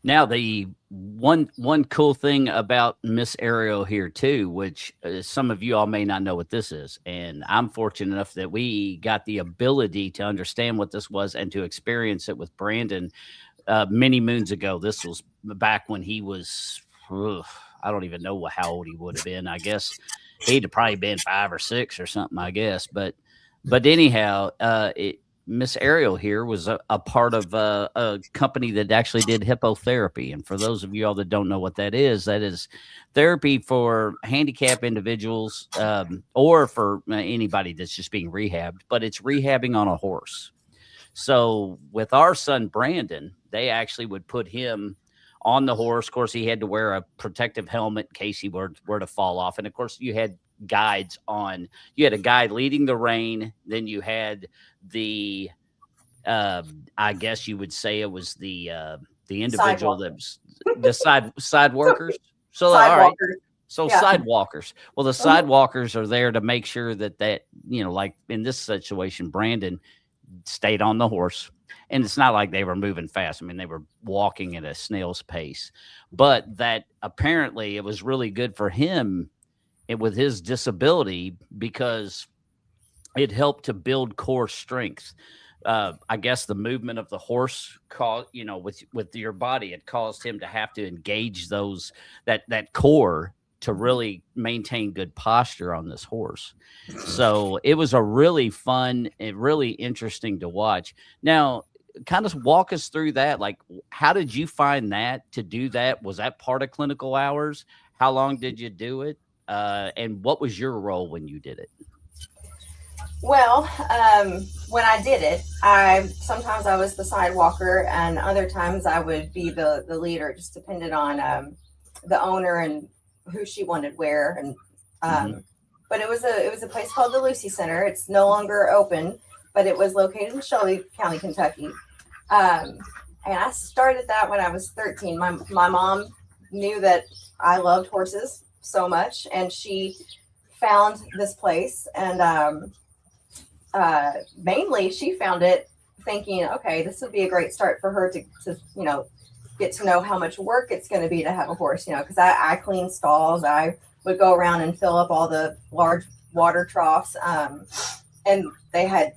Speaker 2: Now, the one cool thing about Miss Ariel here too, which some of you all may not know what this is, and I'm fortunate enough that we got the ability to understand what this was and to experience it with Brandon many moons ago. This was back when he was, I don't even know how old he would have been. I guess he'd have probably been 5 or 6 or something, I guess. But anyhow, Miss Ariel here was a part of a company that actually did hippotherapy. And for those of you all that don't know what that is therapy for handicapped individuals or for anybody that's just being rehabbed, but it's rehabbing on a horse. So with our son, Brandon, they actually would put him on the horse. Of course, he had to wear a protective helmet in case he were to fall off. And of course, you had guides on. You had a guide leading the rein. Then you had the, I guess you would say it was the individual that was the side workers. So all right. So
Speaker 3: Yeah.
Speaker 2: sidewalkers. Well, the sidewalkers are there to make sure that like in this situation, Brandon stayed on the horse. And it's not like they were moving fast. I mean, they were walking at a snail's pace. But that apparently it was really good for him with his disability because it helped to build core strength. I guess the movement of the horse with your body, it caused him to have to engage that core to really maintain good posture on this horse. So it was a really fun and really interesting to watch. Now, kind of walk us through that. Like, how did you find that to do that? Was that part of clinical hours? How long did you do it? And what was your role when you did it?
Speaker 3: Well, when I did it, sometimes I was the sidewalker, and other times I would be the leader. Just depended on the owner and who she wanted where. And but it was a place called the Lucy Center. It's no longer open, but it was located in Shelby County, Kentucky. And I started that when I was 13. My mom knew that I loved horses so much, and she found this place, and mainly she found it thinking, okay, this would be a great start for her to get to know how much work it's going to be to have a horse, because I clean stalls. I would go around and fill up all the large water troughs, and they had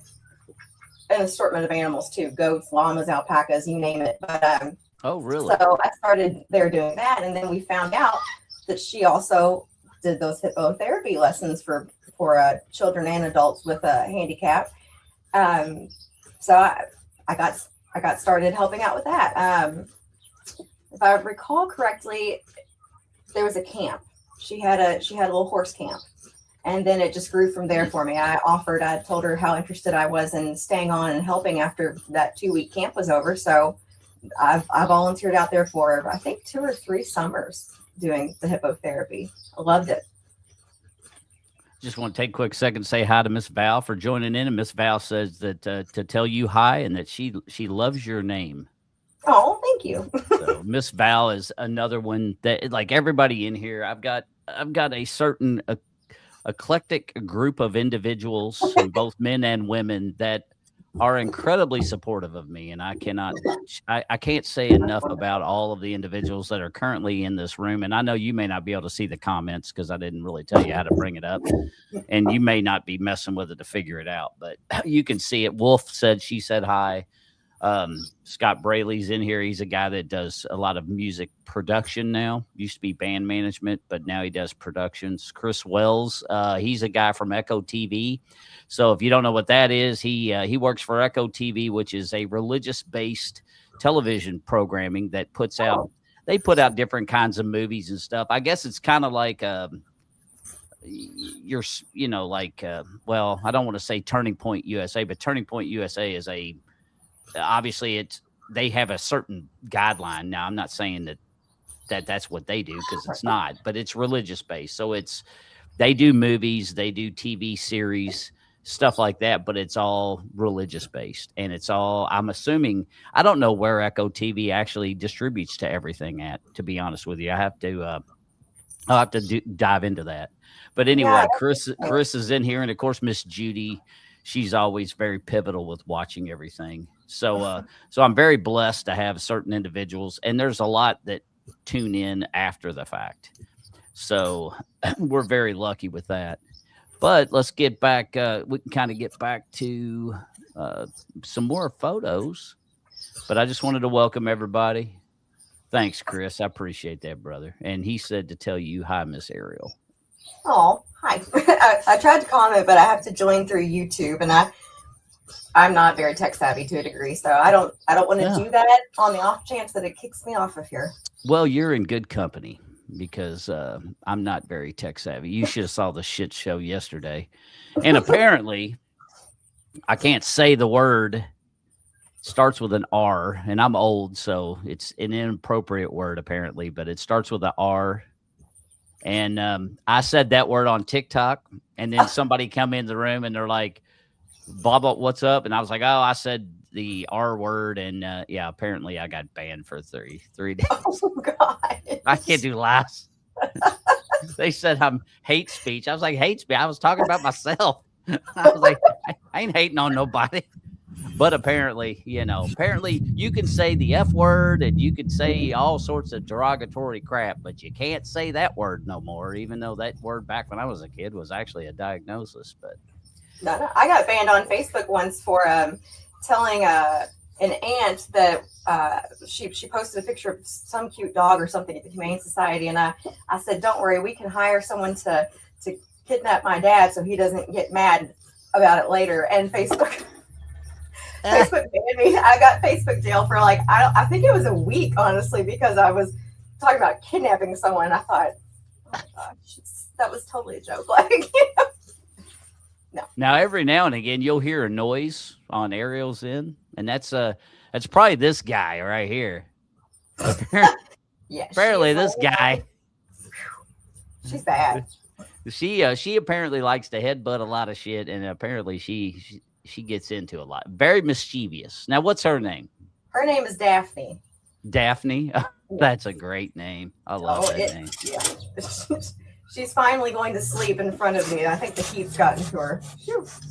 Speaker 3: an assortment of animals too: goats, llamas, alpacas, you name it. But
Speaker 2: oh, really?
Speaker 3: So I started there doing that, and then we found out that she also did those hippotherapy lessons for children and adults with a handicap. So I got started helping out with that. If I recall correctly, there was a camp. She had a little horse camp, and then it just grew from there for me. I told her how interested I was in staying on and helping after that 2-week camp was over. So I volunteered out there for, I think, 2 or 3 summers doing the hippotherapy. I loved it.
Speaker 2: Just want to take a quick second to say hi to Miss Val for joining in. And Miss Val says that to tell you hi and that she loves your name.
Speaker 3: Oh, thank you.
Speaker 2: So Miss Val is another one that, like everybody in here, I've got a certain eclectic group of individuals, both men and women, that are incredibly supportive of me. And I can't say enough about all of the individuals that are currently in this room. And I know you may not be able to see the comments because I didn't really tell you how to bring it up. And you may not be messing with it to figure it out, but you can see it. Wolf said, she said hi. Scott Braley's in here. He's a guy that does a lot of music production now. Used to be band management, but now he does productions. Chris Wells, he's a guy from Echo TV. So if you don't know what that is, he works for Echo TV, which is a religious-based television programming that put out different kinds of movies and stuff. I guess it's kind of like well, I don't want to say Turning Point USA, but Turning Point USA is obviously it's they have a certain guideline. Now, I'm not saying that's what they do, because it's not, but it's religious based. So they do movies, they do TV series, stuff like that, but it's all religious based. And it's all, I'm assuming, I don't know where Echo TV actually distributes to everything at, to be honest with you. I'll have to dive into that. But anyway, Chris is in here. And of course, Miss Judy, she's always very pivotal with watching everything. So I'm very blessed to have certain individuals, and there's a lot that tune in after the fact. So we're very lucky with that. But let's get back. We can kind of get back to some more photos. But I just wanted to welcome everybody. Thanks, Chris. I appreciate that, brother. And he said to tell you, hi, Miss Ariel.
Speaker 3: Oh, hi. I tried to comment, but I have to join through YouTube, and I'm not very tech savvy to a degree, so I don't want to do that on the off chance that it kicks me off of here.
Speaker 2: Well, you're in good company, because I'm not very tech savvy. You should have saw the shit show yesterday. And apparently, I can't say the word. Starts with an R, and I'm old, so it's an inappropriate word apparently, but it starts with an R. And I said that word on TikTok, and then somebody come in the room and they're like, Bob, what's up? And I was like, oh, I said the R word, and yeah, apparently I got banned for three days.
Speaker 3: Oh God,
Speaker 2: I can't do lies. They said I'm hate speech. I was like, hate speech? I was talking about myself. I was like, I ain't hating on nobody. But apparently you can say the F word, and you can say all sorts of derogatory crap, but you can't say that word no more, even though that word back when I was a kid was actually a diagnosis. But
Speaker 3: no, I got banned on Facebook once for telling an aunt that she posted a picture of some cute dog or something at the Humane Society, and I said, don't worry, we can hire someone to kidnap my dad so he doesn't get mad about it later. And Facebook banned me. I got Facebook jail for I think it was a week, honestly, because I was talking about kidnapping someone. I thought, oh my gosh, that was totally a joke. No.
Speaker 2: Now every now and again you'll hear a noise on Ariel's end, and that's probably this guy right here.
Speaker 3: Yeah.
Speaker 2: Apparently this guy.
Speaker 3: She's bad.
Speaker 2: She apparently likes to headbutt a lot of shit, and apparently she gets into a lot. Very mischievous. Now, what's her name?
Speaker 3: Her name is Daphne.
Speaker 2: Daphne? That's a great name. I love that name.
Speaker 3: Yeah. She's finally going to sleep in front of me. I think the heat's gotten to her.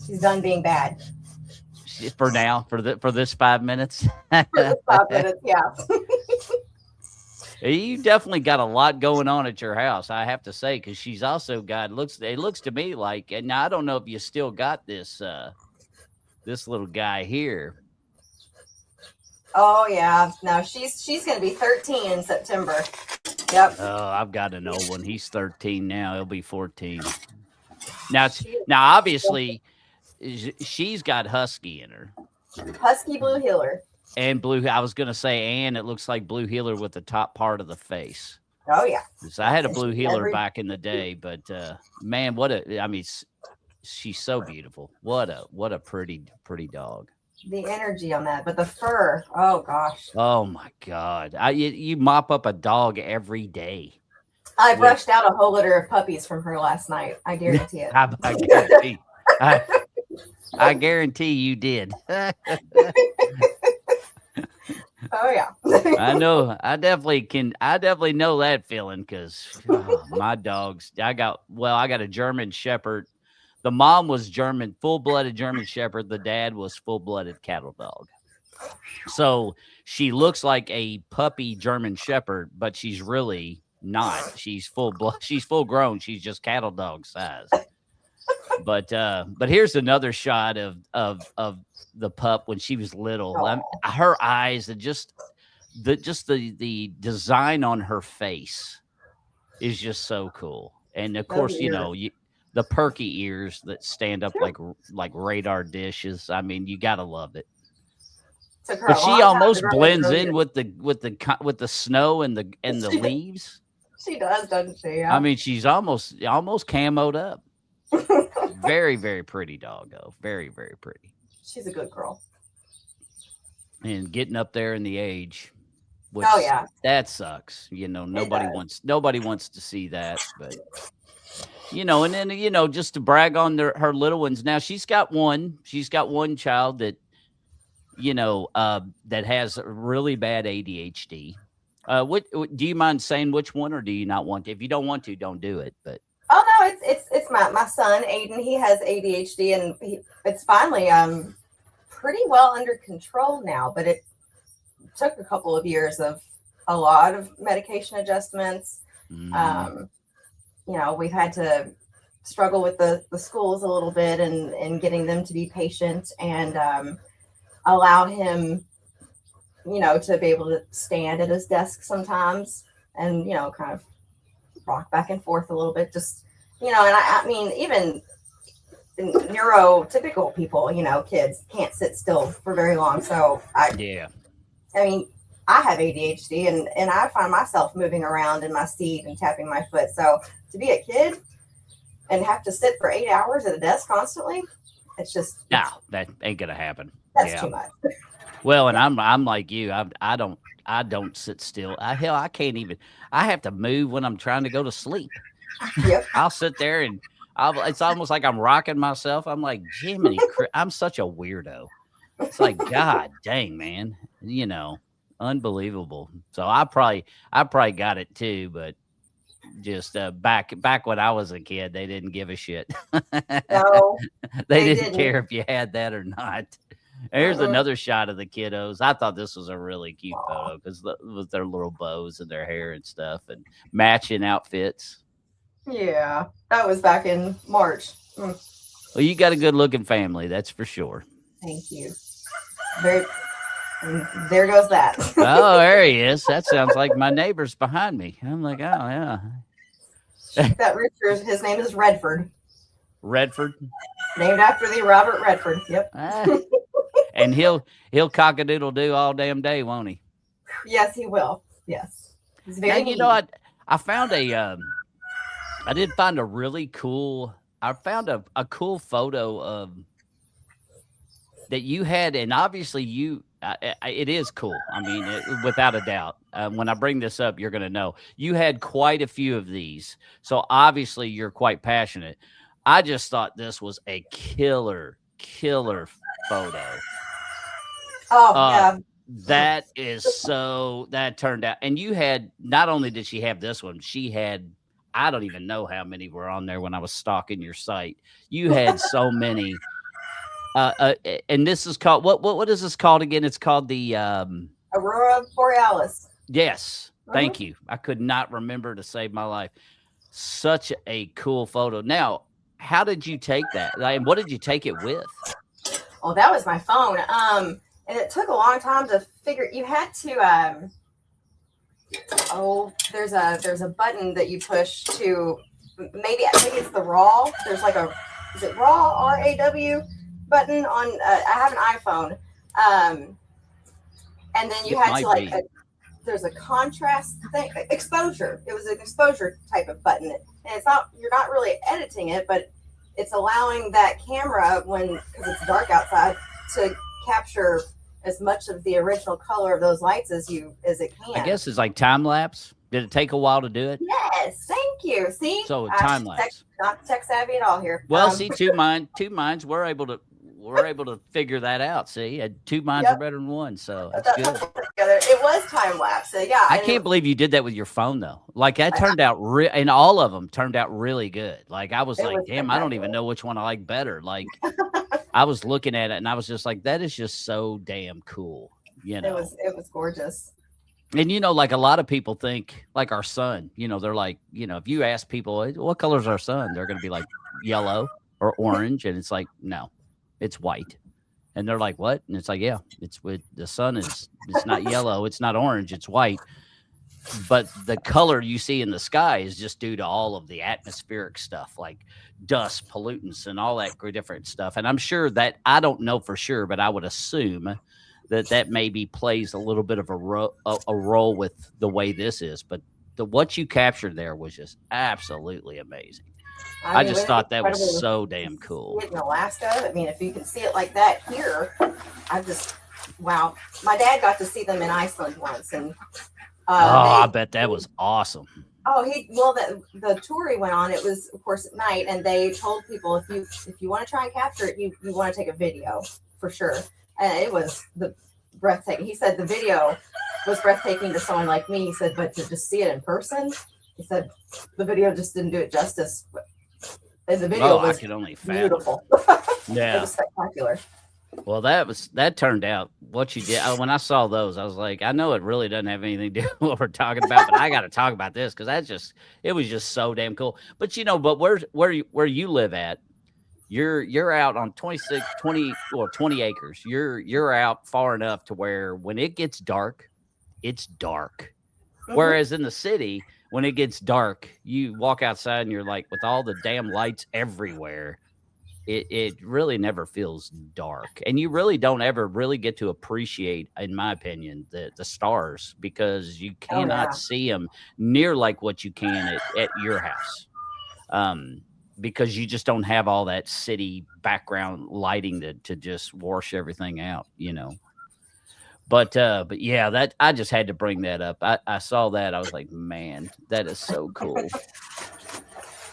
Speaker 3: She's done being bad.
Speaker 2: For now, for this 5 minutes?
Speaker 3: For this 5 minutes, yeah.
Speaker 2: You definitely got a lot going on at your house, I have to say, because she's also got, it looks to me like, and now I don't know if you still got this little guy here.
Speaker 3: Oh yeah, no, she's going to be 13 in September. Yep.
Speaker 2: Oh, I've got an old one. He's 13 now. He'll be 14. Now obviously, she's got husky in her.
Speaker 3: Husky blue heeler.
Speaker 2: And blue. I was going to say, and it looks like blue heeler with the top part of the face.
Speaker 3: Oh yeah.
Speaker 2: So I had a blue heeler back in the day, but man, she's so beautiful. What a pretty dog.
Speaker 3: The energy on that, but the fur, oh gosh.
Speaker 2: Oh my God. You mop up a dog every day.
Speaker 3: I brushed out a whole litter of puppies from her last night. I guarantee it.
Speaker 2: I guarantee. I guarantee you did.
Speaker 3: Oh yeah.
Speaker 2: I know. I definitely know that feeling, because my dogs, I got a German Shepherd. The mom was German, full-blooded German Shepherd. The dad was full-blooded cattle dog. So she looks like a puppy German Shepherd, but she's really not. She's she's full grown. She's just cattle dog size. But here's another shot of the pup when she was little. Her eyes, and just the design on her face is just so cool. And of course, the perky ears that stand up like radar dishes. I mean, you gotta love it. But she almost blends in with the snow and the leaves.
Speaker 3: She does, doesn't she? Yeah.
Speaker 2: I mean, she's almost camoed up. Very, very pretty dog, though. Very, very pretty.
Speaker 3: She's a good girl.
Speaker 2: and getting up there in the age, which
Speaker 3: Oh yeah,
Speaker 2: that sucks. You know,
Speaker 3: it does.
Speaker 2: nobody wants to see that, but and then just to brag on her little ones. Now she's got one child that that has really bad ADHD. What do you mind saying which one, or do you not want to? If you don't want to, don't do it. But
Speaker 3: Oh no, it's my son Aiden. He has ADHD, and it's finally pretty well under control now. But it took a couple of years of a lot of medication adjustments.
Speaker 2: mm,
Speaker 3: We've had to struggle with the schools a little bit and getting them to be patient and allow him, to be able to stand at his desk sometimes and, kind of rock back and forth a little bit. Just, and I mean, even neurotypical people, kids can't sit still for very long. So
Speaker 2: yeah,
Speaker 3: I mean, I have ADHD and I find myself moving around in my seat and tapping my foot. So to be a kid and have to sit for 8 hours at a desk constantly, it's just
Speaker 2: no, that ain't gonna happen.
Speaker 3: that's
Speaker 2: Yeah.
Speaker 3: too much.
Speaker 2: Well, and I'm like you. I don't sit still. I can't even. I have to move when I'm trying to go to sleep.
Speaker 3: Yep.
Speaker 2: I'll sit there and it's almost like I'm rocking myself. I'm like, Jiminy, I'm such a weirdo. It's like, God dang, man, unbelievable. So I probably got it too, but just back when I was a kid, they didn't give a shit.
Speaker 3: No,
Speaker 2: They
Speaker 3: they
Speaker 2: didn't
Speaker 3: didn't.
Speaker 2: care if you had that or not. Here's
Speaker 3: Mm-mm.
Speaker 2: another shot of the kiddos. I thought this was a really cute
Speaker 3: Aw.
Speaker 2: photo because with their little bows and their hair and stuff and matching outfits.
Speaker 3: Yeah, that was back in March.
Speaker 2: Well, you got a good looking family, that's for sure.
Speaker 3: Thank you. Very. And there goes that.
Speaker 2: Oh, there he is. That sounds like my neighbor's behind me. I'm like, oh yeah,
Speaker 3: That Richard, his name is Redford,
Speaker 2: Redford.
Speaker 3: named after the Robert Redford. Yep.
Speaker 2: Ah, and he'll cock-a-doodle do all damn day, won't he?
Speaker 3: Yes, he will. Yes, he's
Speaker 2: Now
Speaker 3: very.
Speaker 2: I found I did find a really cool. I found a cool photo of that you had, and obviously it is cool. I mean, without a doubt. When I bring this up, you're going to know you had quite a few of these, so obviously you're quite passionate. I just thought this was a killer photo.
Speaker 3: Oh
Speaker 2: Uh,
Speaker 3: yeah.
Speaker 2: that turned out, and you had not only did she have this one, she had I don't even know how many were on there when I was stalking your site. You had so many. And this is called what is this called again? It's called the
Speaker 3: Aurora Borealis.
Speaker 2: yes.
Speaker 3: Mhm.
Speaker 2: Thank you. I could not remember to save my life. Such a cool photo. Now, how did you take that? And what did you take it with?
Speaker 3: Oh, that was my phone. And it took a long time to figure. You had to. There's a button that you push to. Maybe it's the raw. There's like is it raw RAW button on? I have an iPhone. And then you
Speaker 2: It
Speaker 3: had to
Speaker 2: might be.
Speaker 3: there's a contrast thing, exposure. It was an exposure type of button, and you're not really editing it, but it's allowing that camera because it's dark outside to capture as much of the original color of those lights as it can.
Speaker 2: I guess it's like time lapse. Did it take a while to do it?
Speaker 3: Yes, thank you. See,
Speaker 2: So time lapse.
Speaker 3: Not tech savvy at all here.
Speaker 2: Well, see, two minds. We're able to figure that out. See, two minds
Speaker 3: Yep.
Speaker 2: are better than one, so that's good.
Speaker 3: It was time lapse. So yeah,
Speaker 2: I can't believe you did that with your phone though. Like that turned out and all of them turned out really good. Like I was
Speaker 3: It
Speaker 2: like,
Speaker 3: was
Speaker 2: damn, I don't even know which one I like better. Like I was looking at it and I was just like, that is just so damn cool.
Speaker 3: It was gorgeous.
Speaker 2: And like a lot of people think, like our son, they're like, if you ask people what color's our son, they're gonna be like yellow or orange, and it's like, no, it's white. And they're like, what? And it's like, yeah, the sun it's not yellow, it's not orange, it's white. But the color you see in the sky is just due to all of the atmospheric stuff, like dust, pollutants, and all that different stuff. And I'm sure that I don't know for sure, but I would assume that maybe plays a little bit of a role with the way this is. But what you captured there was just absolutely amazing. I just thought that was so damn cool.
Speaker 3: In Alaska, I mean, if you can see it like that here, wow. My dad got to see them in Iceland once, and
Speaker 2: I
Speaker 3: they.
Speaker 2: bet that was awesome.
Speaker 3: Oh, the tour he went on. It was, of course, at night, and they told people if you want to try and capture it, you want to take a video for sure. And it was the breathtaking. He said the video was breathtaking to someone like me. He said, but to just see it in person, he said the video just didn't do it justice. And the video
Speaker 2: I
Speaker 3: was
Speaker 2: could only fathom.
Speaker 3: beautiful.
Speaker 2: Yeah.
Speaker 3: It was spectacular.
Speaker 2: Well, that turned out what you did. When I saw those, I was like, I know it really doesn't have anything to do with what we're talking about, but I got to talk about this because it was just so damn cool. But but where you live at, you're out on 20 acres. You're out far enough to where when it gets dark, it's dark.
Speaker 3: Mhm.
Speaker 2: Whereas in the city, when it gets dark, you walk outside and you're like, with all the damn lights everywhere, it really never feels dark. And you really don't ever really get to appreciate, in my opinion, the stars because you cannot see them near like what you can at your house. Because you just don't have all that city background lighting to just wash everything out, But yeah, that I just had to bring that up. I saw that. I was like, man, that is so cool.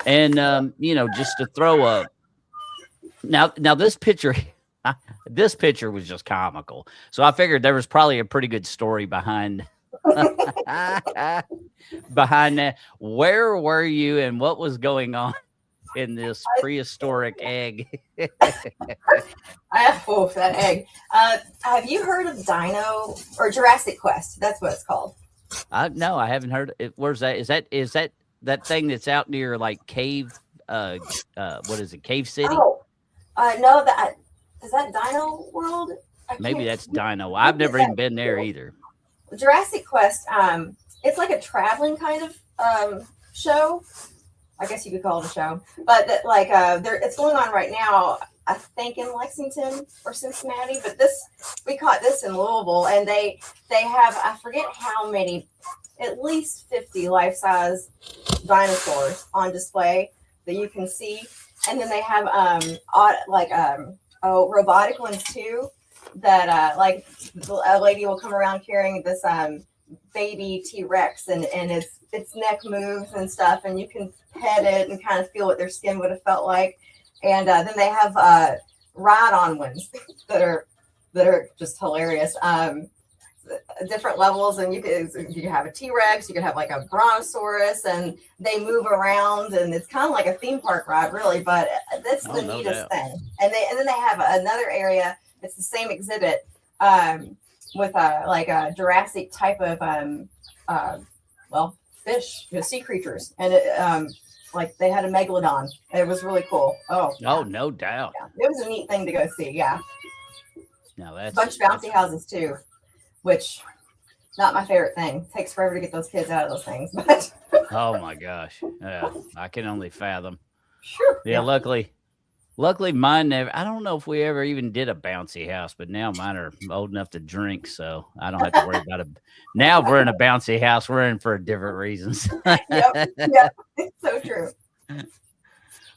Speaker 2: And just to throw up now this picture was just comical. So I figured there was probably a pretty good story behind that. Where were you and what was going on in this prehistoric egg?
Speaker 3: That egg. Have you heard of Dino or Jurassic Quest? That's what it's called.
Speaker 2: No, I haven't heard it. Where's that? Is that thing that's out near like cave? What is it? Cave City?
Speaker 3: Oh, no, is that Dino World?
Speaker 2: Maybe that's Dino. I've never even been there either.
Speaker 3: Jurassic Quest. It's like a traveling kind of show. I guess you could call it a show, but it's going on right now. I think in Lexington or Cincinnati, but we caught this in Louisville, and they have, I forget how many, at least 50 life-size dinosaurs on display that you can see, and then they have robotic ones too. That a lady will come around carrying this baby T-Rex, and its neck moves and stuff, and you can pet it and kind of feel what their skin would have felt like. And then they have ride-on ones that are just hilarious. Different levels, and you can have a T-Rex, you can have like a brontosaurus, and they move around, and it's kind of like a theme park ride, really. But that's the neatest thing. And then they have another area. It's the same exhibit with a Jurassic type of fish, sea creatures, and they had a megalodon. It was really cool. Oh,
Speaker 2: no doubt.
Speaker 3: Yeah. It was a neat thing to go see. Yeah.
Speaker 2: No, that's
Speaker 3: a bunch of bouncy houses too, which not my favorite thing. Takes forever to get those kids out of those things, but
Speaker 2: oh my gosh, yeah, I can only fathom.
Speaker 3: Sure.
Speaker 2: Yeah, luckily mine never. I don't know if we ever even did a bouncy house, but now mine are old enough to drink, so I don't have to worry about it. Now if we're in a bouncy house, we're in for different reasons.
Speaker 3: Yep, it's so true.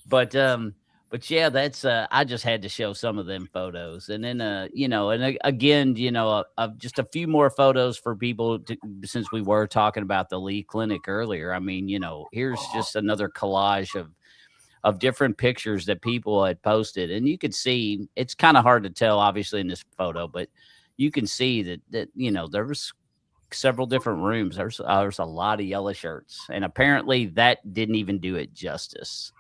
Speaker 2: But yeah, that's I just had to show some of them photos, and then again, just a few more photos for people since we were talking about the Lee Clinic earlier. I mean, here's just another collage of different pictures that people had posted, and you could see it's kind of hard to tell, obviously, in this photo, but you can see that there was several different rooms. There's a lot of yellow shirts, and apparently that didn't even do it justice.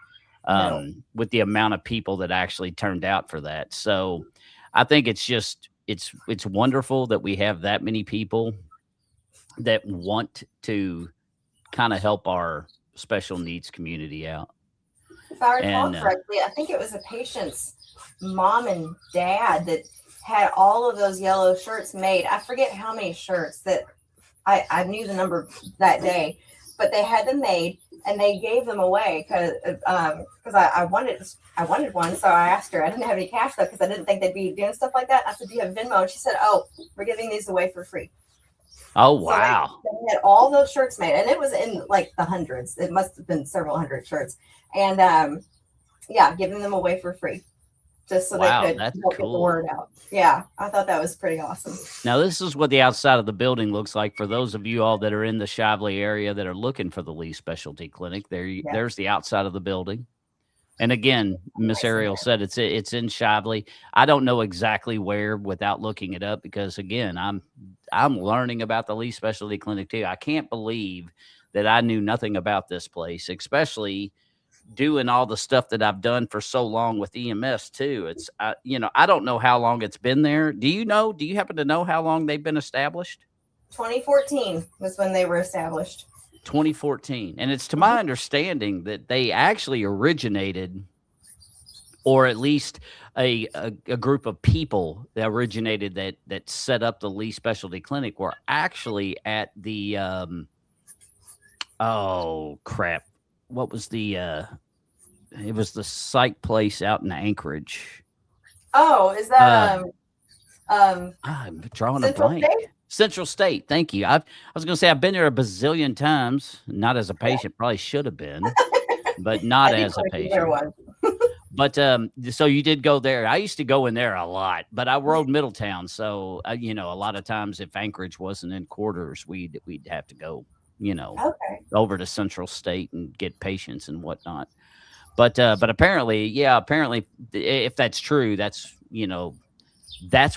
Speaker 2: With the amount of people that actually turned out for that. So I think it's wonderful that we have that many people that want to kind of help our special needs community out.
Speaker 3: If I recall correctly, I think it was a patient's mom and dad that had all of those yellow shirts made. I forget how many shirts that I knew the number that day, but they had them made. And they gave them away because I wanted one. So I asked her. I didn't have any cash though because I didn't think they'd be doing stuff like that. I said, "Do you have Venmo?" And she said, "Oh, we're giving these away for free."
Speaker 2: Oh wow!
Speaker 3: So they had all those shirts made, and it was in like the hundreds. It must have been several hundred shirts, and giving them away for free just so they
Speaker 2: Wow,
Speaker 3: could
Speaker 2: that's
Speaker 3: help get the
Speaker 2: cool.
Speaker 3: word out. Yeah, I thought that was pretty awesome.
Speaker 2: Now, this is what the outside of the building looks like for those of you all that are in the Shively area that are looking for the Lee Specialty Clinic.
Speaker 3: Yeah.
Speaker 2: There's the outside of the building. And again, Miss
Speaker 3: Nice in
Speaker 2: Ariel
Speaker 3: there.
Speaker 2: said it's in Shively. I don't know exactly where without looking it up because again, I'm learning about the Lee Specialty Clinic too. I can't believe that I knew nothing about this place, especially doing all the stuff that I've done for so long with EMS too. It's I don't know how long it's been there. Do you know? Do you happen to know how long they've been established?
Speaker 3: 2014 was when they were established.
Speaker 2: 2014. And it's to my understanding that they actually originated, or at least a group of people that originated that set up the Lee Specialty Clinic were actually at the oh crap. What was the it was the psych place out in Anchorage.
Speaker 3: Oh, is that
Speaker 2: I'm drawing
Speaker 3: Central
Speaker 2: a blank.
Speaker 3: State?
Speaker 2: Central State. Thank you. I was going to say I've been there a bazillion times, not as a patient, probably should have been, but not
Speaker 3: I think
Speaker 2: as a
Speaker 3: quite there
Speaker 2: patient.
Speaker 3: was.
Speaker 2: But so you did go there. I used to go in there a lot, but I rode Middletown, so a lot of times if Anchorage wasn't in quarters, we'd have to go,
Speaker 3: Okay.
Speaker 2: over to Central State and get patients and whatnot. But apparently, if that's true, that's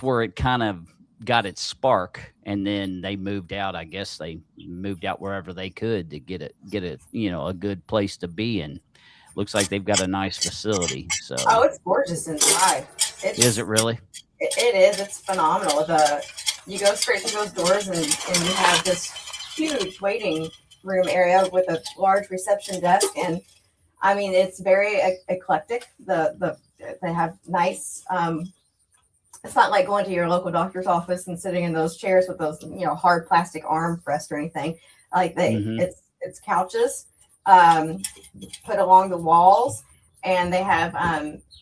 Speaker 2: where it kind of got its spark, and then they moved out. I guess they moved out wherever they could to get a good place to be in. Looks like they've got a nice facility. So,
Speaker 3: Oh, it's gorgeous inside.
Speaker 2: is it really?
Speaker 3: It is. It's phenomenal. You go straight through those doors, and you have this huge waiting room area with a large reception desk, and I mean it's very eclectic. They have nice. It's not like going to your local doctor's office and sitting in those chairs with those hard plastic arm rest or anything. Like it's couches put along the walls, and they have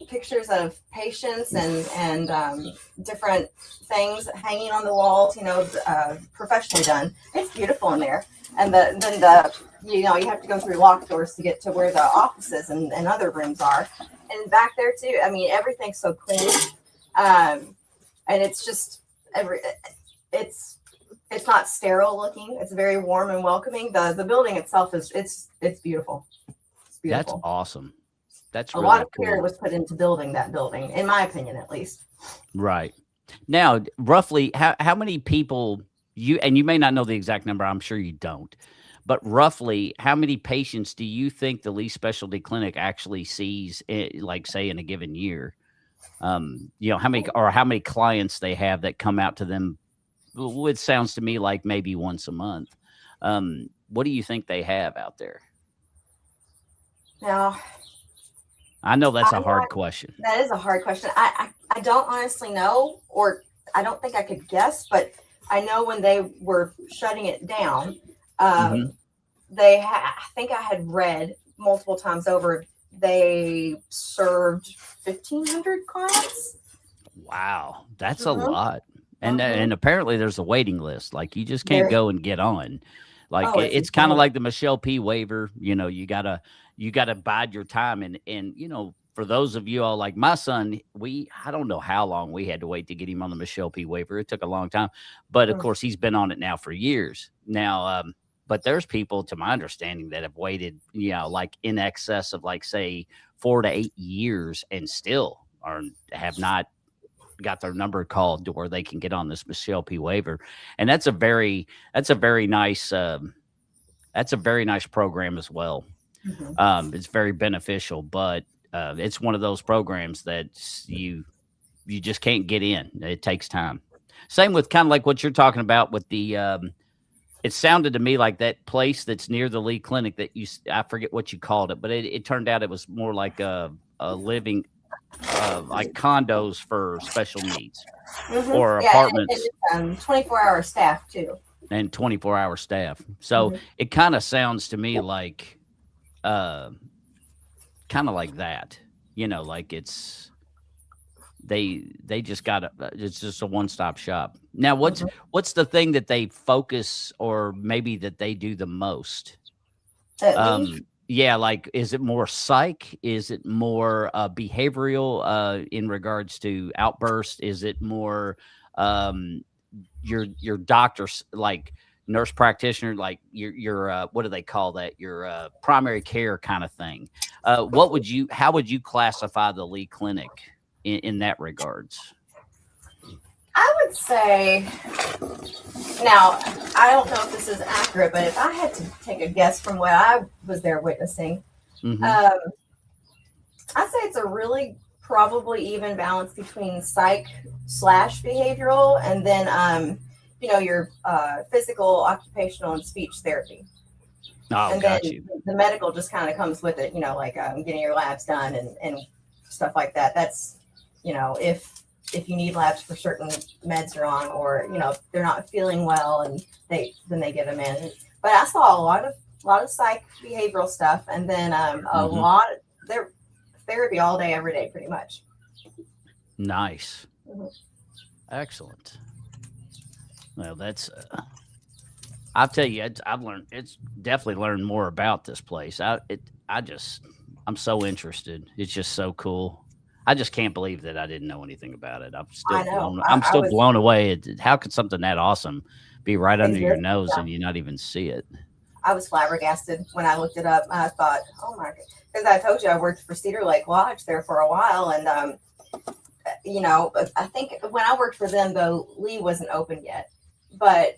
Speaker 3: pictures of patients and different things hanging on the walls, professionally done. It's beautiful in there. And then you have to go through locked doors to get to where the offices and other rooms are. And back there too, I mean, everything's so clean. And it's just it's not sterile looking. It's very warm and welcoming. The building itself it's beautiful. It's beautiful.
Speaker 2: That's awesome. That's
Speaker 3: a
Speaker 2: really
Speaker 3: lot of
Speaker 2: cool.
Speaker 3: care was put into building that building, in my opinion, at least.
Speaker 2: Right. Now, roughly, how many people you may not know the exact number. I'm sure you don't, but roughly, how many patients do you think the Lee Specialty Clinic actually sees, like say in a given year? How many clients they have that come out to them? It sounds to me like maybe once a month. What do you think they have out there?
Speaker 3: Now,
Speaker 2: I know that's a hard question.
Speaker 3: That is a hard question. I don't honestly know, or I don't think I could guess, but I know when they were shutting it down, I think I had read multiple times over, they served 1,500 clients.
Speaker 2: Wow, that's a lot. And apparently there's a waiting list. Like you just can't go and get on. Like it's kind of like the Michelle P waiver. You gotta bide your time. And for those of you all like my son, I don't know how long we had to wait to get him on the Michelle P waiver. It took a long time, but of course he's been on it now for years now. But there's people, to my understanding, that have waited, like in excess of like say 4 to 8 years and still have not got their number called to where they can get on this Michelle P waiver. And that's a very nice program as well. It's very beneficial, but it's one of those programs that you just can't get in. It takes time. Same with kind of like what you're talking about with the it sounded to me like that place that's near the Lee Clinic that I forget what you called it, but it turned out it was more like a living, like condos for special needs or apartments.
Speaker 3: And 24-hour staff too.
Speaker 2: And 24-hour staff. So it kind of sounds to me like, kind of like that, like it's, they just got it's just a one-stop shop. Now, what's the thing that they focus or maybe that they do the most? Yeah, like, is it more psych? Is it more behavioral in regards to outbursts? Is it more um, your doctor's like nurse practitioner, like your what do they call that? Your primary care kind of thing. How would you classify the Lee Clinic in that regards?
Speaker 3: I would say, now, I don't know if this is accurate, but if I had to take a guess from what I was there witnessing,
Speaker 2: Hmm.
Speaker 3: um, I'd say it's a really probably even balance between psych slash behavioral and then, your physical, occupational, and speech therapy.
Speaker 2: Oh,
Speaker 3: And then
Speaker 2: got you.
Speaker 3: the medical just kind of comes with it, like getting your labs done and stuff like that. That's, if you need labs for certain meds are on, or if they're not feeling well, and they get them in. But I saw a lot of psych behavioral stuff, and then a
Speaker 2: Hmm.
Speaker 3: lot of their therapy all day, every day, pretty much.
Speaker 2: Nice,
Speaker 3: Mhm.
Speaker 2: excellent. Well, that's I'll tell you, I've learned. It's definitely learned more about this place. I'm so interested. It's just so cool. I just can't believe that I didn't know anything about it.
Speaker 3: I know.
Speaker 2: I'm
Speaker 3: I
Speaker 2: still
Speaker 3: was
Speaker 2: blown away. How could something that awesome be right under your
Speaker 3: exist.
Speaker 2: nose and you not even see it?
Speaker 3: I was flabbergasted when I looked it up. I thought, oh my god, because I told you I worked for Cedar Lake Lodge there for a while, and I think when I worked for them though, Lee wasn't open yet, but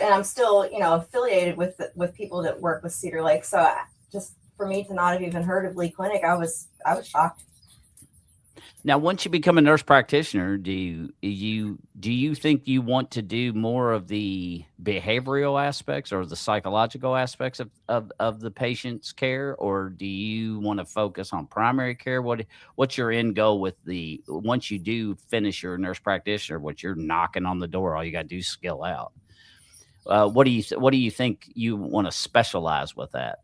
Speaker 3: and I'm still affiliated with people that work with Cedar Lake, so just for me to not have even heard of Lee Clinic, I was shocked.
Speaker 2: Now, once you become a nurse practitioner, do you think you want to do more of the behavioral aspects or the psychological aspects of the patient's care, or do you want to focus on primary care? What's your end goal with the once you do finish your nurse practitioner? What you're knocking on the door, all you got to do is skill out. What do you think you want to specialize with that?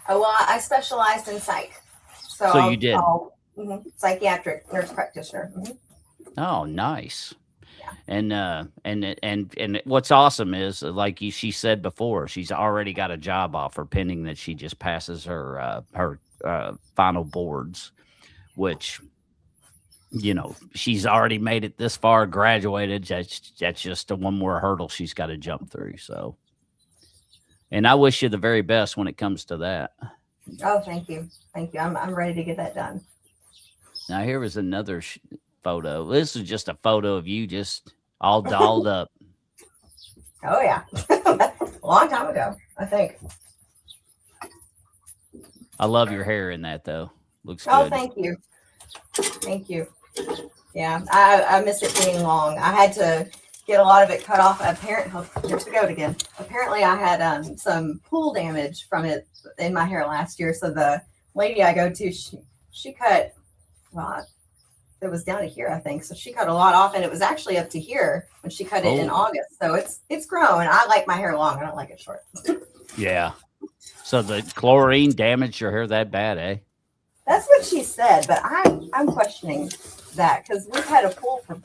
Speaker 3: Well, I specialized in psych, so
Speaker 2: So you did.
Speaker 3: psychiatric nurse practitioner.
Speaker 2: Oh, nice.
Speaker 3: Yeah.
Speaker 2: And what's awesome is she said before, she's already got a job offer pending that she just passes her final boards, which she's already made it this far, graduated. That's just one more hurdle she's got to jump through. So, and I wish you the very best when it comes to that.
Speaker 3: Oh, thank you, thank you. I'm ready to get that done.
Speaker 2: Now here was another photo. This is just a photo of you just all dolled up.
Speaker 3: Oh yeah, a long time ago, I think.
Speaker 2: I love your hair in that though. Looks
Speaker 3: Oh,
Speaker 2: good.
Speaker 3: thank you. Yeah, I miss it being long. I had to get a lot of it cut off. Here's the goat again. Apparently, I had some pool damage from it in my hair last year. So the lady I go to, she cut, well, it was down to here, I think. So she cut a lot off, and it was actually up to here when she cut it in
Speaker 2: Oh.
Speaker 3: August. So it's grown. I like my hair long. I don't like it short.
Speaker 2: Yeah. So the chlorine damaged your hair that bad, eh?
Speaker 3: That's what she said, but I'm questioning that because we've had a pool for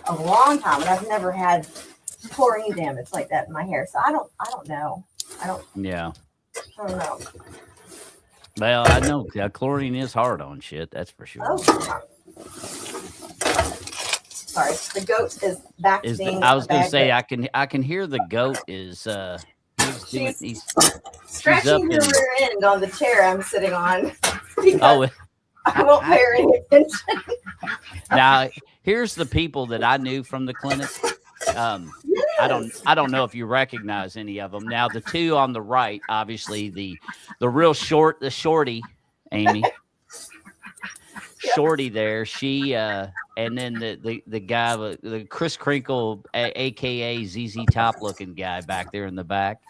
Speaker 3: a long time, and I've never had chlorine damage like that in my hair. So I don't know.
Speaker 2: Yeah.
Speaker 3: I don't know.
Speaker 2: Well, I know chlorine is hard on shit. That's for sure.
Speaker 3: Oh, sorry. The goat is back to being.
Speaker 2: I was
Speaker 3: a
Speaker 2: going to
Speaker 3: bad
Speaker 2: say
Speaker 3: goat.
Speaker 2: I can hear the goat is
Speaker 3: She's
Speaker 2: up
Speaker 3: scratching her
Speaker 2: in-
Speaker 3: rear end on the chair I'm sitting on because
Speaker 2: oh.
Speaker 3: I won't pay her any attention.
Speaker 2: Now here's the people that I knew from the clinic. I don't know if you recognize any of them. Now the two on the right, obviously the real short, the shorty, Amy. Shorty there, she and then the guy, the Chris Crinkle, aka ZZ Top looking guy back there in the back.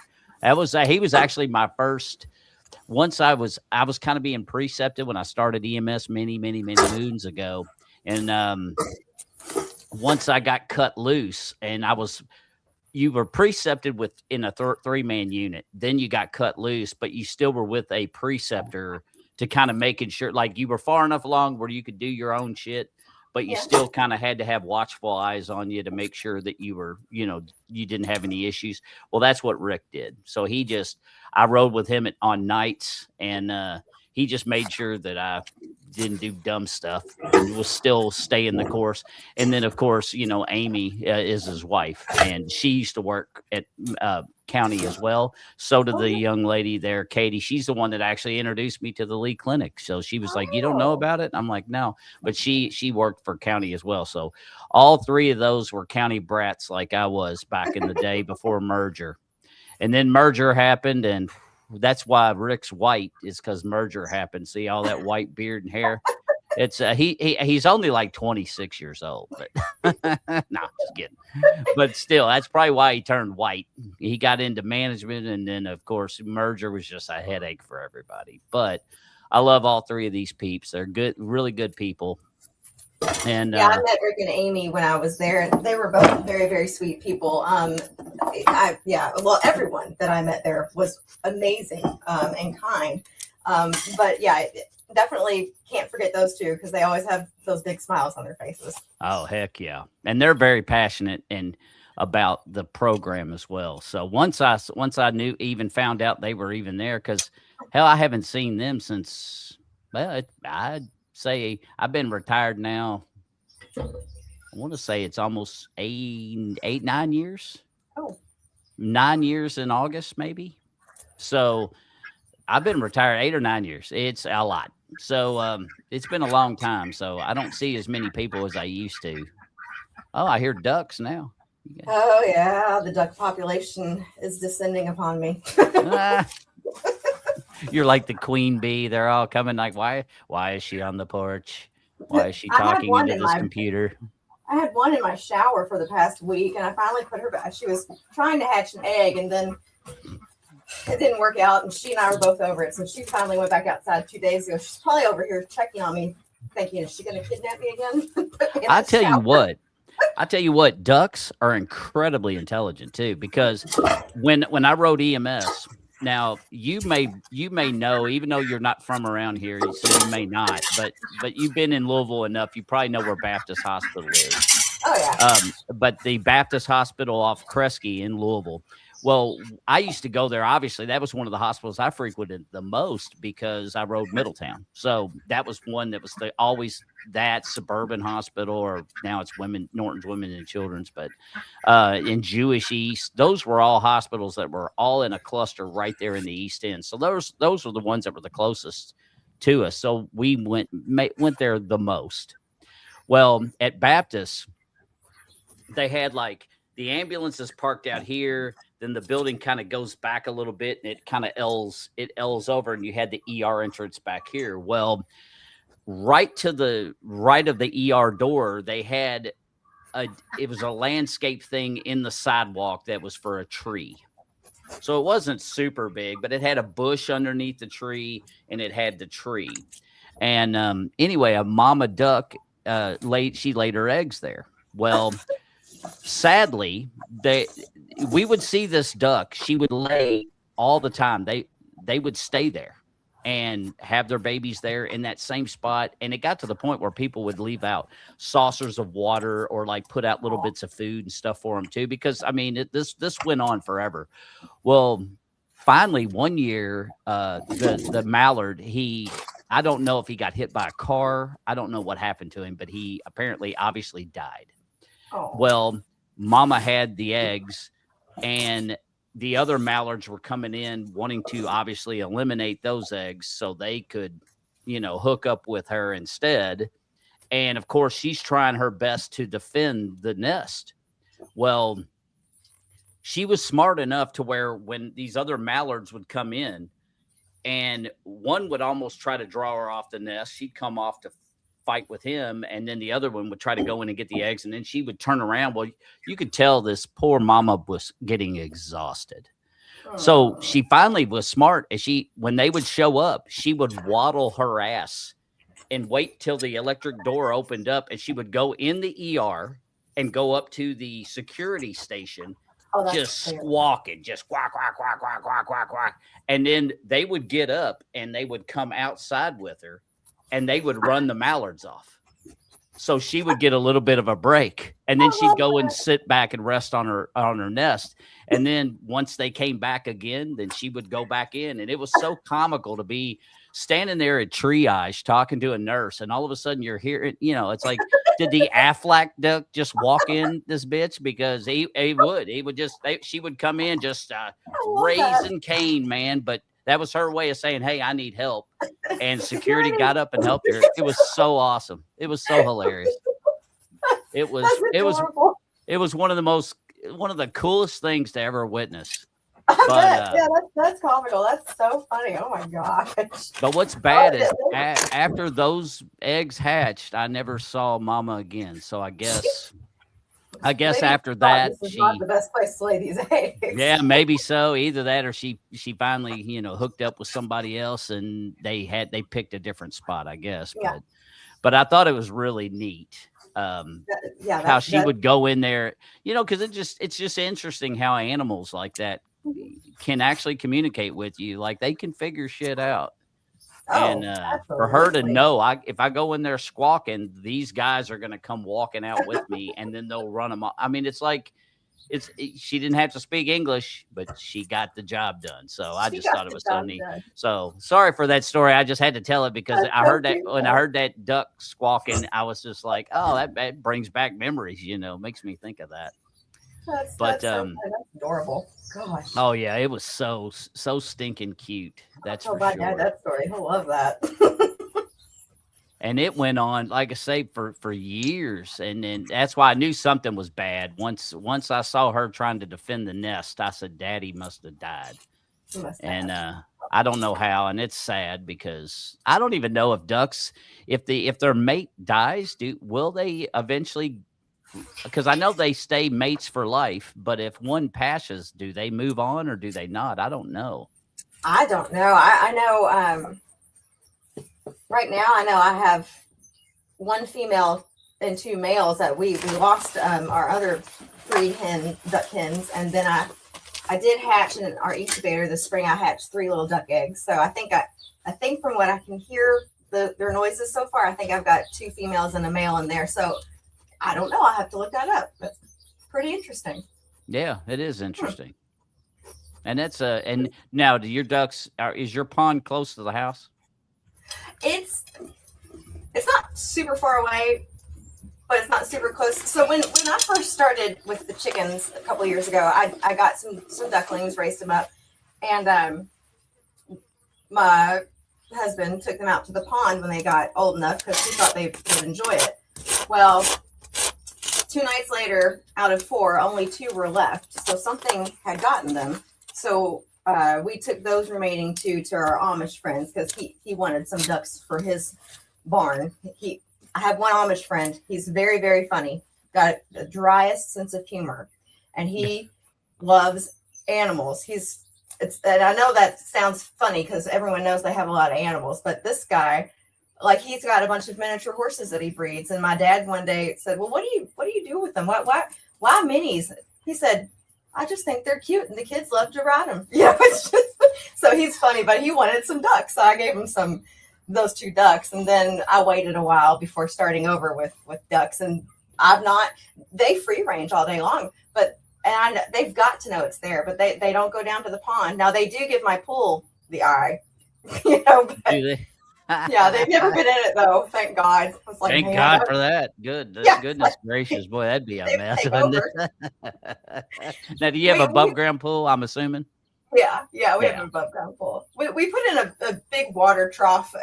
Speaker 2: He was actually my first. Once I was kind of being precepted when I started EMS many moons ago, and once I got cut loose, and you were precepted in a 3-man unit, then you got cut loose, but you still were with a preceptor to kind of making sure, like you were far enough along where you could do your own shit, but you
Speaker 3: Yeah.
Speaker 2: still kind of had to have watchful eyes on you to make sure that you were, you didn't have any issues. Well, that's what Rick did. So I rode with him on nights, and he just made sure that I didn't do dumb stuff and was still staying the course. And then, of course, Amy is his wife, and she used to work at county as well. So did the young lady there, Katie. She's the one that actually introduced me to the Lee Clinic. So she was like, "You don't know about it?" I'm like, "No," but she worked for county as well. So all three of those were county brats, like I was back in the day before merger. And then merger happened, and that's why Rick's white, is because merger happened. See all that white beard and hair. It's he's only like 26 years old, but no, just kidding. But still, that's probably why he turned white. He got into management, and then of course merger was just a headache for everybody. But I love all three of these peeps. They're good, really good people. And
Speaker 3: yeah, I met Rick and Amy when I was there, and they were both very, very sweet people. Well, everyone that I met there was amazing and kind. But yeah, definitely can't forget those two because they always have those big smiles on their faces.
Speaker 2: Oh, heck yeah. And they're very passionate and about the program as well. So once I found out they were even there, because hell, I haven't seen them since, well, I'd say I've been retired now. I want to say it's almost 9 years.
Speaker 3: Oh.
Speaker 2: 9 years in August, maybe. So I've been retired 8 or 9 years. It's a lot. So it's been a long time. So I don't see as many people as I used to. Oh, I hear ducks now.
Speaker 3: Oh yeah, the duck population is descending upon me.
Speaker 2: You're like the queen bee. They're all coming like, why is she on the porch? Why is she talking into this computer?
Speaker 3: I had one in my shower for the past week, and I finally put her back. She was trying to hatch an egg, and then it didn't work out, and she and I were both over it. So she finally went back outside 2 days ago. She's probably over here checking on me, thinking, is she going to kidnap me again?
Speaker 2: I tell you what, ducks are incredibly intelligent too, because when I rode EMS, now you may know, even though you're not from around here, so you may not, but you've been in Louisville enough, you probably know where Baptist Hospital is.
Speaker 3: Oh yeah.
Speaker 2: But the Baptist Hospital off Kresge in Louisville. Well, I used to go there. Obviously, that was one of the hospitals I frequented the most because I rode Middletown. So that was one that was always that suburban hospital, or now it's Norton's Women and Children's, but in Jewish East, those were all hospitals that were all in a cluster right there in the East End. So those were the ones that were the closest to us. So we went there the most. Well, at Baptist, they had like the ambulance is parked out here. Then the building kind of goes back a little bit, and it kind of L's over, and you had the ER entrance back here. Well, right to the right of the ER door, they had it was a landscape thing in the sidewalk that was for a tree. So it wasn't super big, but it had a bush underneath the tree, and it had the tree. And anyway, a mama duck she laid her eggs there. Well, sadly, we would see this duck. She would lay all the time. They would stay there and have their babies there in that same spot. And it got to the point where people would leave out saucers of water or like put out little bits of food and stuff for them too, because I mean, this went on forever. Well, finally one year, the mallard, I don't know if he got hit by a car. I don't know what happened to him, but he apparently obviously died.
Speaker 3: Oh.
Speaker 2: Well, mama had the eggs, and the other mallards were coming in wanting to obviously eliminate those eggs so they could, hook up with her instead. And of course, she's trying her best to defend the nest. Well, she was smart enough to where when these other mallards would come in, and one would almost try to draw her off the nest, she'd come off to fight with him, and then the other one would try to go in and get the eggs, and then she would turn around. Well, you could tell this poor mama was getting exhausted. So she finally was smart. When they would show up, she would waddle her ass and wait till the electric door opened up, and she would go in the ER and go up to the security station, just squawking, just quack, quack, quack, quack, quack, quack, quack. And then they would get up and they would come outside with her, and they would run the mallards off. So she would get a little bit of a break, and then
Speaker 3: I
Speaker 2: she'd
Speaker 3: love
Speaker 2: go and
Speaker 3: that.
Speaker 2: sit back and rest on her nest. And then once they came back again, then she would go back in. And it was so comical to be standing there at triage talking to a nurse, and all of a sudden you're hearing, it's like, did the Aflac duck just walk in this bitch? Because she would come in just
Speaker 3: I love that.
Speaker 2: raising Cain, man. But that was her way of saying, hey, I need help. And security
Speaker 3: That
Speaker 2: got up and helped her. It was so awesome. It was so hilarious. It was
Speaker 3: That's
Speaker 2: it was
Speaker 3: adorable.
Speaker 2: it was one of the coolest things to ever witness.
Speaker 3: I
Speaker 2: But
Speaker 3: bet. Yeah, that's comical. That's so funny. Oh my gosh.
Speaker 2: but what's bad is after those eggs hatched, I never saw Mama again. So I guess
Speaker 3: Maybe
Speaker 2: after
Speaker 3: she thought
Speaker 2: that
Speaker 3: this is not the best place to lay these eggs.
Speaker 2: yeah, maybe so. Either that or she finally, hooked up with somebody else and they picked a different spot, I guess.
Speaker 3: Yeah.
Speaker 2: But I thought it was really neat.
Speaker 3: Yeah,
Speaker 2: How she would go in there, because it's just interesting how animals like that can actually communicate with you. Like they can figure shit out. And for her to
Speaker 3: absolutely.
Speaker 2: know, if I go in there squawking, these guys are going to come walking out with me, and then they'll run them off. I mean, it's like she didn't have to speak English, but she got the job done. So I just thought it was so neat. So sorry for that story. I just had to tell it because I heard that when I heard that duck squawking, I was just like, oh, that brings back memories. Makes me think of that.
Speaker 3: That's adorable. Gosh.
Speaker 2: Oh yeah, it was so stinking cute. That's for
Speaker 3: my
Speaker 2: sure.
Speaker 3: dad, that story. I love that.
Speaker 2: And it went on, like I say, for years, and then that's why I knew something was bad. Once I saw her trying to defend the nest, I said, "Daddy must have died." And I don't know how, and it's sad because I don't even know if ducks, if their mate dies, will they eventually? Because I know they stay mates for life, but if one passes, do they move on or do they not? I don't know.
Speaker 3: I don't know. I know. Right now, I know I have one female and two males that we lost our other three duck hens, and then I did hatch in our incubator this spring. I hatched 3 little duck eggs. So I think from what I can hear their noises so far, I think I've got 2 females and a male in there. So I don't know. I'll have to look that up. That's pretty interesting.
Speaker 2: Yeah, it is interesting. And that's and now do your ducks is your pond close to the house?
Speaker 3: It's not super far away, but it's not super close. So when I first started with the chickens a couple of years ago, I got some ducklings, raised them up, and my husband took them out to the pond when they got old enough because he thought they would enjoy it. Well, 2 nights later, out of 4, only 2 were left. So something had gotten them. So we took those remaining 2 to our Amish friends because he wanted some ducks for his barn. I have one Amish friend. He's very, very funny. Got the driest sense of humor, and he loves animals. And I know that sounds funny because everyone knows they have a lot of animals, but this guy, like, he's got a bunch of miniature horses that he breeds. And my dad one day said, "Well, what do you do with them? Why minis?" He said, "I just think they're cute, and the kids love to ride them." It's just so he's funny, but he wanted some ducks, so I gave him those 2 ducks, and then I waited a while before starting over with ducks. And they free range all day long, and they've got to know it's there, but they don't go down to the pond. Now they do give my pool the eye, But,
Speaker 2: do they?
Speaker 3: yeah, they've never been in it though. Thank God. Like,
Speaker 2: thank God for that. Good.
Speaker 3: Yeah,
Speaker 2: Goodness gracious, boy, that'd be a mess.
Speaker 3: over.
Speaker 2: Now, do you have a above ground pool? I'm assuming.
Speaker 3: Yeah, we have an above ground pool. We put in a big water trough.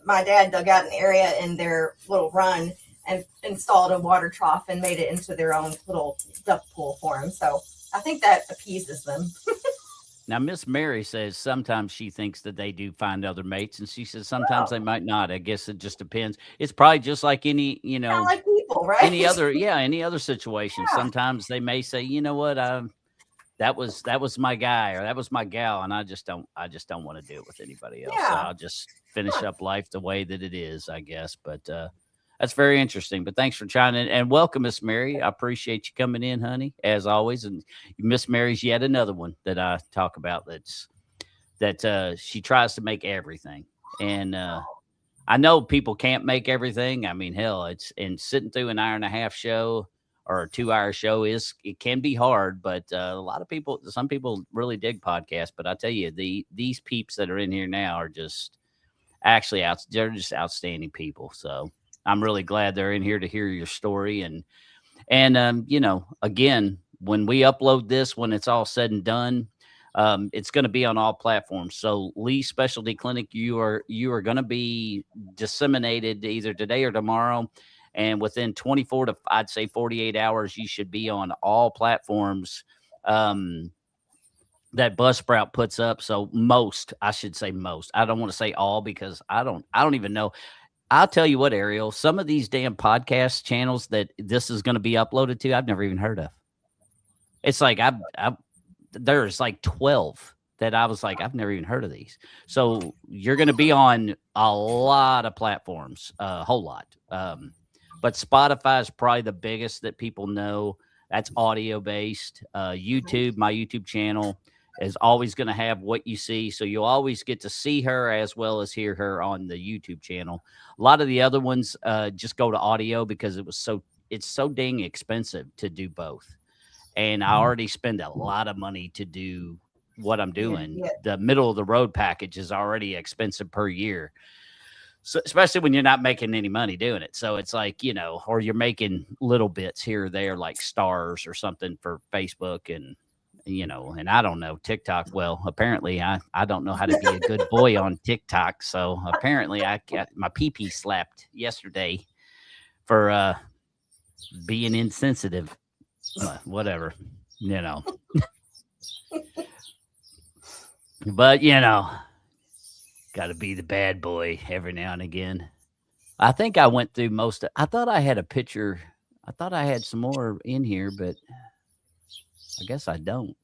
Speaker 3: My dad dug out an area in their little run and installed a water trough and made it into their own little duck pool for them. So I think that appeases them.
Speaker 2: Now, Miss Mary says sometimes she thinks that they do find other mates, and she says sometimes they might not. I guess it just depends. It's probably just like any,
Speaker 3: Kinda like people, right?
Speaker 2: any other situation.
Speaker 3: Yeah.
Speaker 2: Sometimes they may say, you know what, that was my guy or that was my gal, and I just don't want to do it with anybody else. So
Speaker 3: Yeah.
Speaker 2: I'll just finish up life the way that it is, I guess. But that's very interesting. But thanks for chiming in, and welcome, Miss Mary. I appreciate you coming in, honey, as always. And Miss Mary's yet another one that I talk about. That she tries to make everything, and I know people can't make everything. I mean, hell, it's and sitting through an hour and a half show or a 2 hour show it can be hard, but a lot of people, some people really dig podcasts. But I tell you, these peeps that are in here now are just actually they're just outstanding people. So I'm really glad they're in here to hear your story. And again, when we upload this, when it's all said and done, it's going to be on all platforms. So Lee Specialty Clinic, you are going to be disseminated either today or tomorrow, and within 24 to I'd say 48 hours, you should be on all platforms that Buzzsprout puts up. So I should say most. I don't want to say all because I don't even know. I'll tell you what, Ariel, some of these damn podcast channels that this is going to be uploaded to, I've never even heard of. It's like there's like 12 that I was like, I've never even heard of these. So you're going to be on a lot of platforms, a whole lot. But Spotify is probably the biggest that people know. That's audio based. YouTube, my YouTube channel is always going to have what you see. So you'll always get to see her as well as hear her on the YouTube channel. A lot of the other ones just go to audio because it's so dang expensive to do both. And I already spend a lot of money to do what I'm doing.
Speaker 3: Yeah.
Speaker 2: The middle of the road package is already expensive per year. So especially when you're not making any money doing it. So it's like, or you're making little bits here or there, like stars or something for Facebook and I don't know, TikTok. Well, apparently I don't know how to be a good boy on TikTok. So apparently I got my pee-pee slapped yesterday for being insensitive. Whatever, but got to be the bad boy every now and again. I think I went through I thought I had a picture. I thought I had some more in here, but I guess I don't.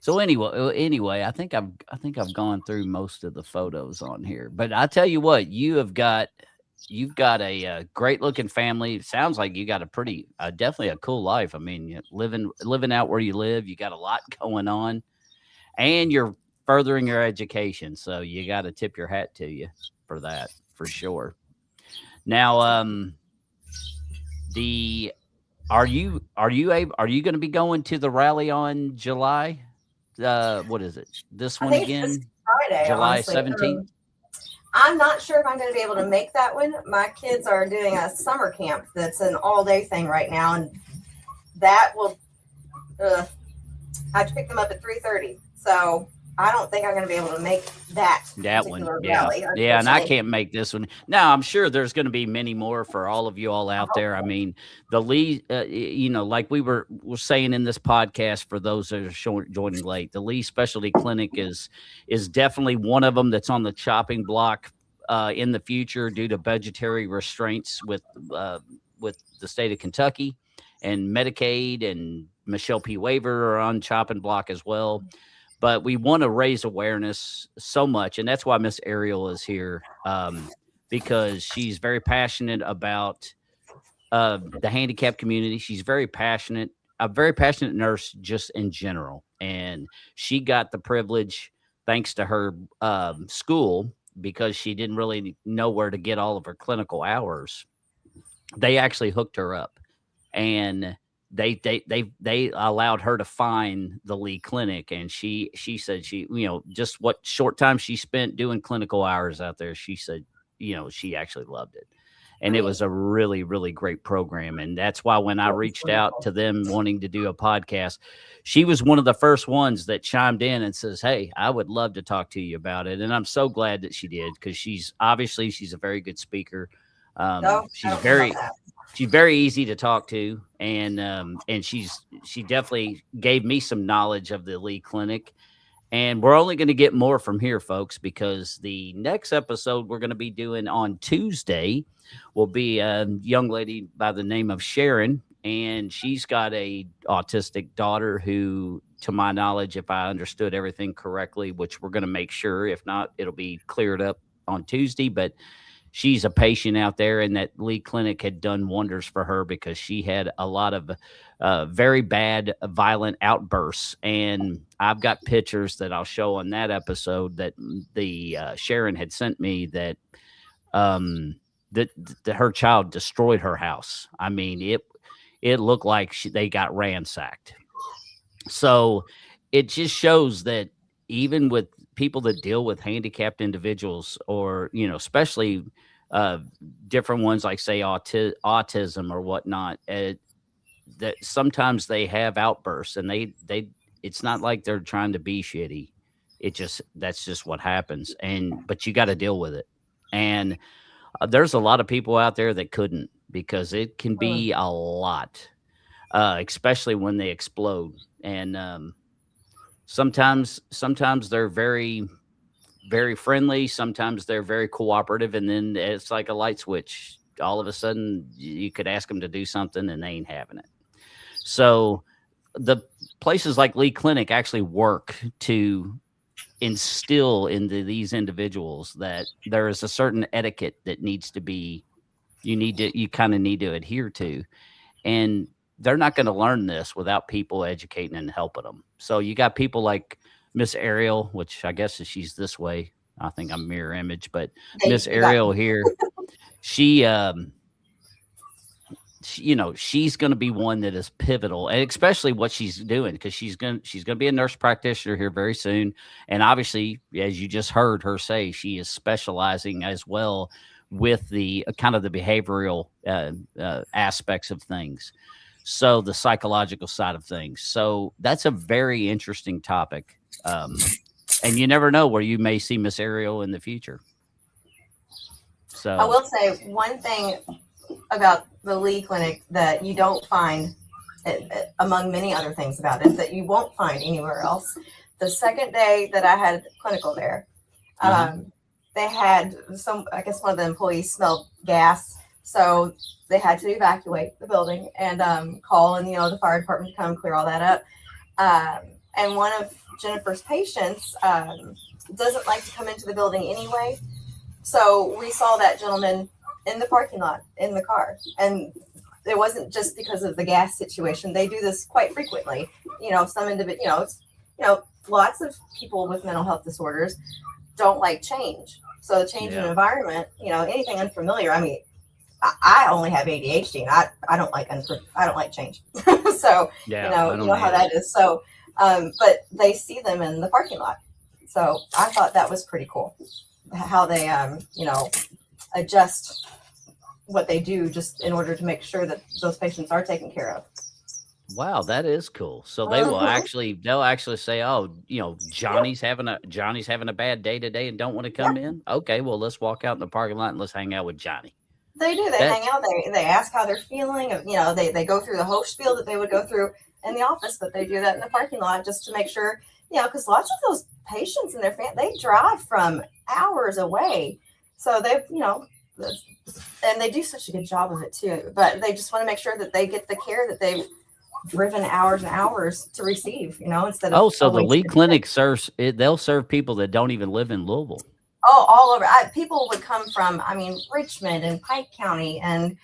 Speaker 2: So anyway, I think I've gone through most of the photos on here. But I tell you what, you've got a great looking family. It sounds like you got a pretty definitely a cool life. I mean, living out where you live, you got a lot going on, and you're furthering your education. So you got to tip your hat to you for that, for sure. Now, are you going to be going to the rally on July? What is it? This one again?
Speaker 3: It's Friday,
Speaker 2: July
Speaker 3: honestly.
Speaker 2: 17th.
Speaker 3: I'm not sure if I'm going to be able to make that one. My kids are doing a summer camp that's an all-day thing right now, and that will I have to pick them up at 3:30. So I don't think I'm going to be able to make that
Speaker 2: one.
Speaker 3: Rally,
Speaker 2: yeah, and I can't make this one. Now, I'm sure there's going to be many more for all of you all out there. I mean, the Lee, like we were saying in this podcast, for those that are joining late, the Lee Specialty Clinic is definitely one of them that's on the chopping block in the future due to budgetary restraints with the state of Kentucky, and Medicaid and Michelle P. Waiver are on chopping block as well. But we want to raise awareness so much, and that's why Miss Ariel is here, because she's very passionate about the handicapped community. She's a very passionate nurse just in general, and she got the privilege thanks to her school, because she didn't really know where to get all of her clinical hours. They actually hooked her up, and they allowed her to find the Lee Clinic, and she said just what short time she spent doing clinical hours out there, she said she actually loved it, and it was a really, really great program. And that's why when I reached out to them wanting to do a podcast, she was one of the first ones that chimed in and says, hey, I would love to talk to you about it. And I'm so glad that she did, because she's a very good speaker. She's very easy to talk to, and she definitely gave me some knowledge of the Lee Clinic. And we're only going to get more from here, folks, because the next episode we're going to be doing on Tuesday will be a young lady by the name of Sharon, and she's got a autistic daughter who, to my knowledge, if I understood everything correctly, which we're going to make sure, if not, it'll be cleared up on Tuesday, but she's a patient out there, and that Lee Clinic had done wonders for her because she had a lot of very bad, violent outbursts. And I've got pictures that I'll show on that episode that the Sharon had sent me um, that her child destroyed her house. I mean, it looked like they got ransacked. So it just shows that even with people that deal with handicapped individuals, or especially uh, different ones like say autism or whatnot, that sometimes they have outbursts, and they it's not like they're trying to be shitty. That's just what happens, but you got to deal with it. And there's a lot of people out there that couldn't, because it can
Speaker 3: Mm.
Speaker 2: be a lot, especially when they explode. And sometimes they're very, very friendly. Sometimes they're very cooperative, and then it's like a light switch. All of a sudden, you could ask them to do something, and they ain't having it. So the places like Lee Clinic actually work to instill into these individuals that there is a certain etiquette that needs to be you kind of need to adhere to. And they're not going to learn this without people educating and helping them. So you got people like Miss Ariel, which I guess she's this way. I think I'm mirror image, but Miss
Speaker 3: You got
Speaker 2: Ariel here, she she's going to be one that is pivotal, and especially what she's doing, because she's going to be a nurse practitioner here very soon. And obviously, as you just heard her say, she is specializing as well with the kind of the behavioral aspects of things, so the psychological side of things. So that's a very interesting topic, and you never know where you may see Miss Ariel in the future. So
Speaker 3: I will say one thing about the Lee Clinic that you don't find, among many other things about it, that you won't find anywhere else. The second day that I had clinical there, they had I guess one of the employees smelled gas. So they had to evacuate the building and call in, the fire department to come clear all that up. And one of Jennifer's patients doesn't like to come into the building anyway. So we saw that gentleman in the parking lot in the car, and it wasn't just because of the gas situation. They do this quite frequently. Some individuals, lots of people with mental health disorders don't like change. So change in environment, anything unfamiliar. I mean, I only have ADHD, and I don't like change. So you know how that is. So, but they see them in the parking lot. So I thought that was pretty cool, how they adjust what they do just in order to make sure that those patients are taken care of.
Speaker 2: Wow, that is cool. So they'll actually say, "Oh, Johnny's having a bad day today and don't want to come in." Okay, well, let's walk out in the parking lot and let's hang out with Johnny.
Speaker 3: They do. They hang out. They ask how they're feeling. They go through the whole spiel that they would go through in the office, but they do that in the parking lot just to make sure, because lots of those patients and their family, they drive from hours away. So and they do such a good job of it too, but they just want to make sure that they get the care that they've driven hours and hours to receive, instead of.
Speaker 2: So the Lee Clinic they'll serve people that don't even live in Louisville.
Speaker 3: Oh, all over. People would come from, Richmond and Pike County and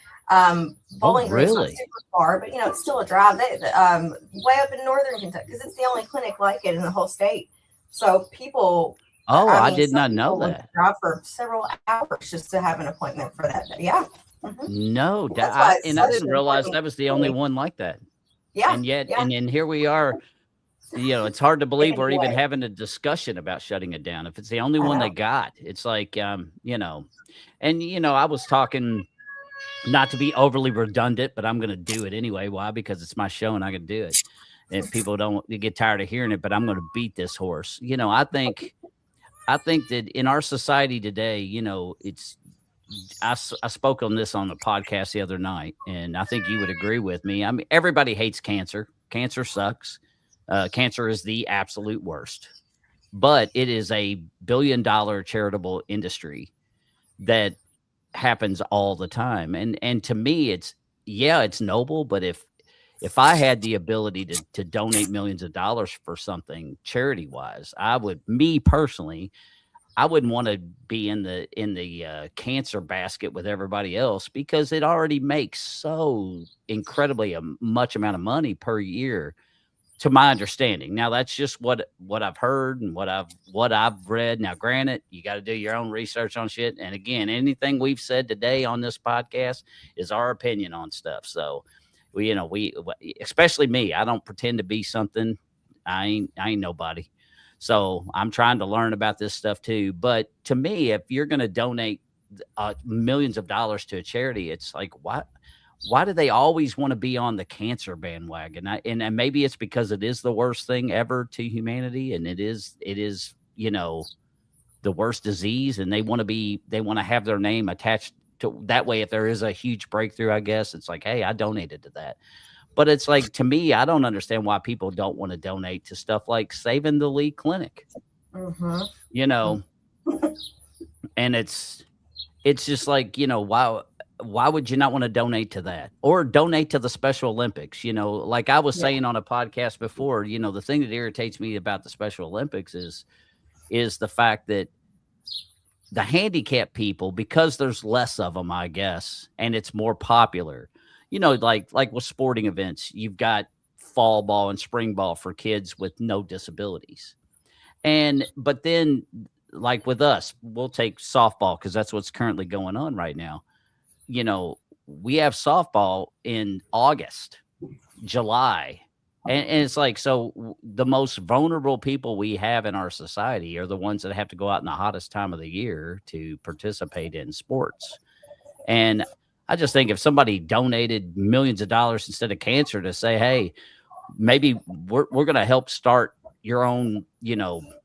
Speaker 3: Bowling Green's not super far, but it's still a drive. They way up in northern Kentucky, because it's the only clinic like it in the whole state. So people.
Speaker 2: I did not know that.
Speaker 3: Drive for several hours just to have an appointment for that. Yeah. Mm-hmm.
Speaker 2: No, I didn't realize that was the only one like that.
Speaker 3: Yeah.
Speaker 2: And yet, and then here we are. It's hard to believe we're even having a discussion about shutting it down. If it's the only one they got, it's like, and I was talking, not to be overly redundant, but I'm going to do it anyway. Why? Because it's my show and I can do it. And people don't get tired of hearing it, but I'm going to beat this horse. I think that in our society today, I spoke on this on the podcast the other night, and I think you would agree with me. I mean, everybody hates cancer. Cancer sucks. Cancer is the absolute worst, but it is a billion-dollar charitable industry that happens all the time. And to me, it's noble, but if I had the ability to donate millions of dollars for something charity wise, me personally, I wouldn't want to be in the cancer basket with everybody else because it already makes so incredibly much amount of money per year, to my understanding. Now that's just what I've heard and what I've read. Now, granted, you got to do your own research on shit. And again, anything we've said today on this podcast is our opinion on stuff. So we especially me, I don't pretend to be something. I ain't nobody. So I'm trying to learn about this stuff too. But to me, if you're going to donate millions of dollars to a charity, it's like, why do they always want to be on the cancer bandwagon? And maybe it's because it is the worst thing ever to humanity. And it is, the worst disease. And they want to have their name attached to that way. If there is a huge breakthrough, I guess it's like, hey, I donated to that. But it's like, to me, I don't understand why people don't want to donate to stuff like saving the Lee Clinic, and it's just like, why would you not want to donate to that or donate to the Special Olympics? Like I was saying on a podcast before, the thing that irritates me about the Special Olympics is the fact that the handicapped people, because there's less of them, I guess, and it's more popular, like with sporting events, you've got fall ball and spring ball for kids with no disabilities. But then like with us, we'll take softball because that's what's currently going on right now. We have softball in August, July. And it's like, so the most vulnerable people we have in our society are the ones that have to go out in the hottest time of the year to participate in sports. And I just think if somebody donated millions of dollars instead of cancer to say, hey, maybe we're going to help start your own,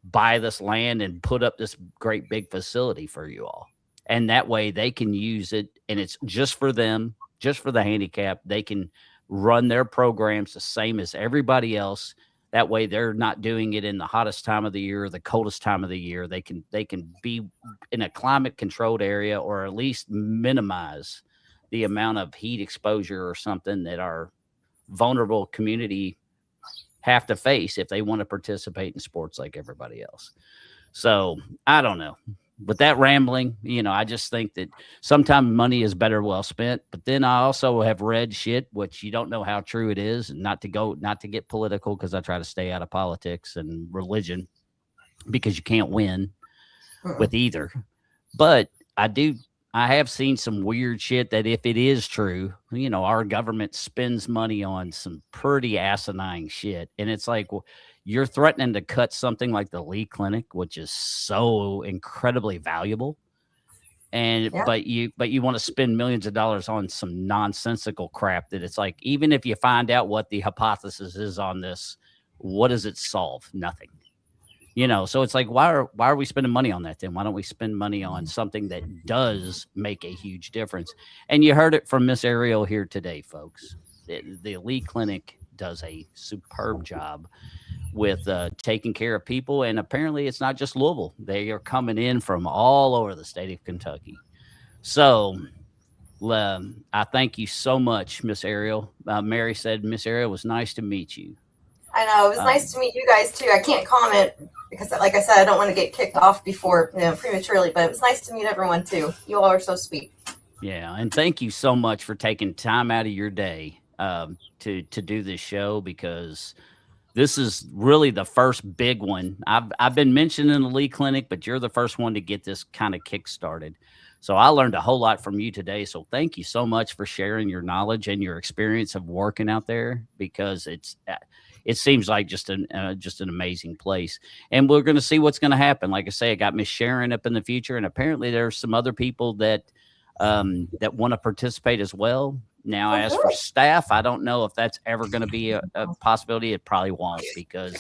Speaker 2: buy this land and put up this great big facility for you all. And that way they can use it. And it's just for them, just for the handicapped. They can run their programs the same as everybody else. That way they're not doing it in the hottest time of the year, or the coldest time of the year. They can be in a climate controlled area, or at least minimize the amount of heat exposure or something that our vulnerable community have to face if they want to participate in sports like everybody else. So I don't know. With that rambling, I just think that sometimes money is better well spent. But then I also have read shit, which you don't know how true it is, and not to get political, because I try to stay out of politics and religion, because you can't win with either. But I have seen some weird shit that if it is true, our government spends money on some pretty asinine shit. And it's like, well, you're threatening to cut something like the Lee Clinic, which is so incredibly valuable. And but you want to spend millions of dollars on some nonsensical crap that it's like, even if you find out what the hypothesis is on this, what does it solve? Nothing. So it's like, why are we spending money on that then? Why don't we spend money on something that does make a huge difference? And you heard it from Miss Ariel here today, folks. The Lee Clinic does a superb job with taking care of people. And apparently it's not just Louisville. They are coming in from all over the state of Kentucky. So I thank you so much, Miss Ariel. Mary said, Miss Ariel, it was nice to meet you.
Speaker 3: I know. It was nice to meet you guys too. I can't comment because, like I said, I don't want to get kicked off before prematurely, but it was nice to meet everyone too. You all are so sweet.
Speaker 2: Yeah. And thank you so much for taking time out of your day to do this show, because this is really the first big one. I've been mentioning the Lee Clinic, but you're the first one to get this kind of kick started. So I learned a whole lot from you today. So thank you so much for sharing your knowledge and your experience of working out there, because it seems like just an amazing place. And we're going to see what's going to happen. Like I say, I got Miss Sharon up in the future, and apparently there's some other people that want to participate as well. Now, as for staff, I don't know if that's ever going to be a possibility. It probably won't, because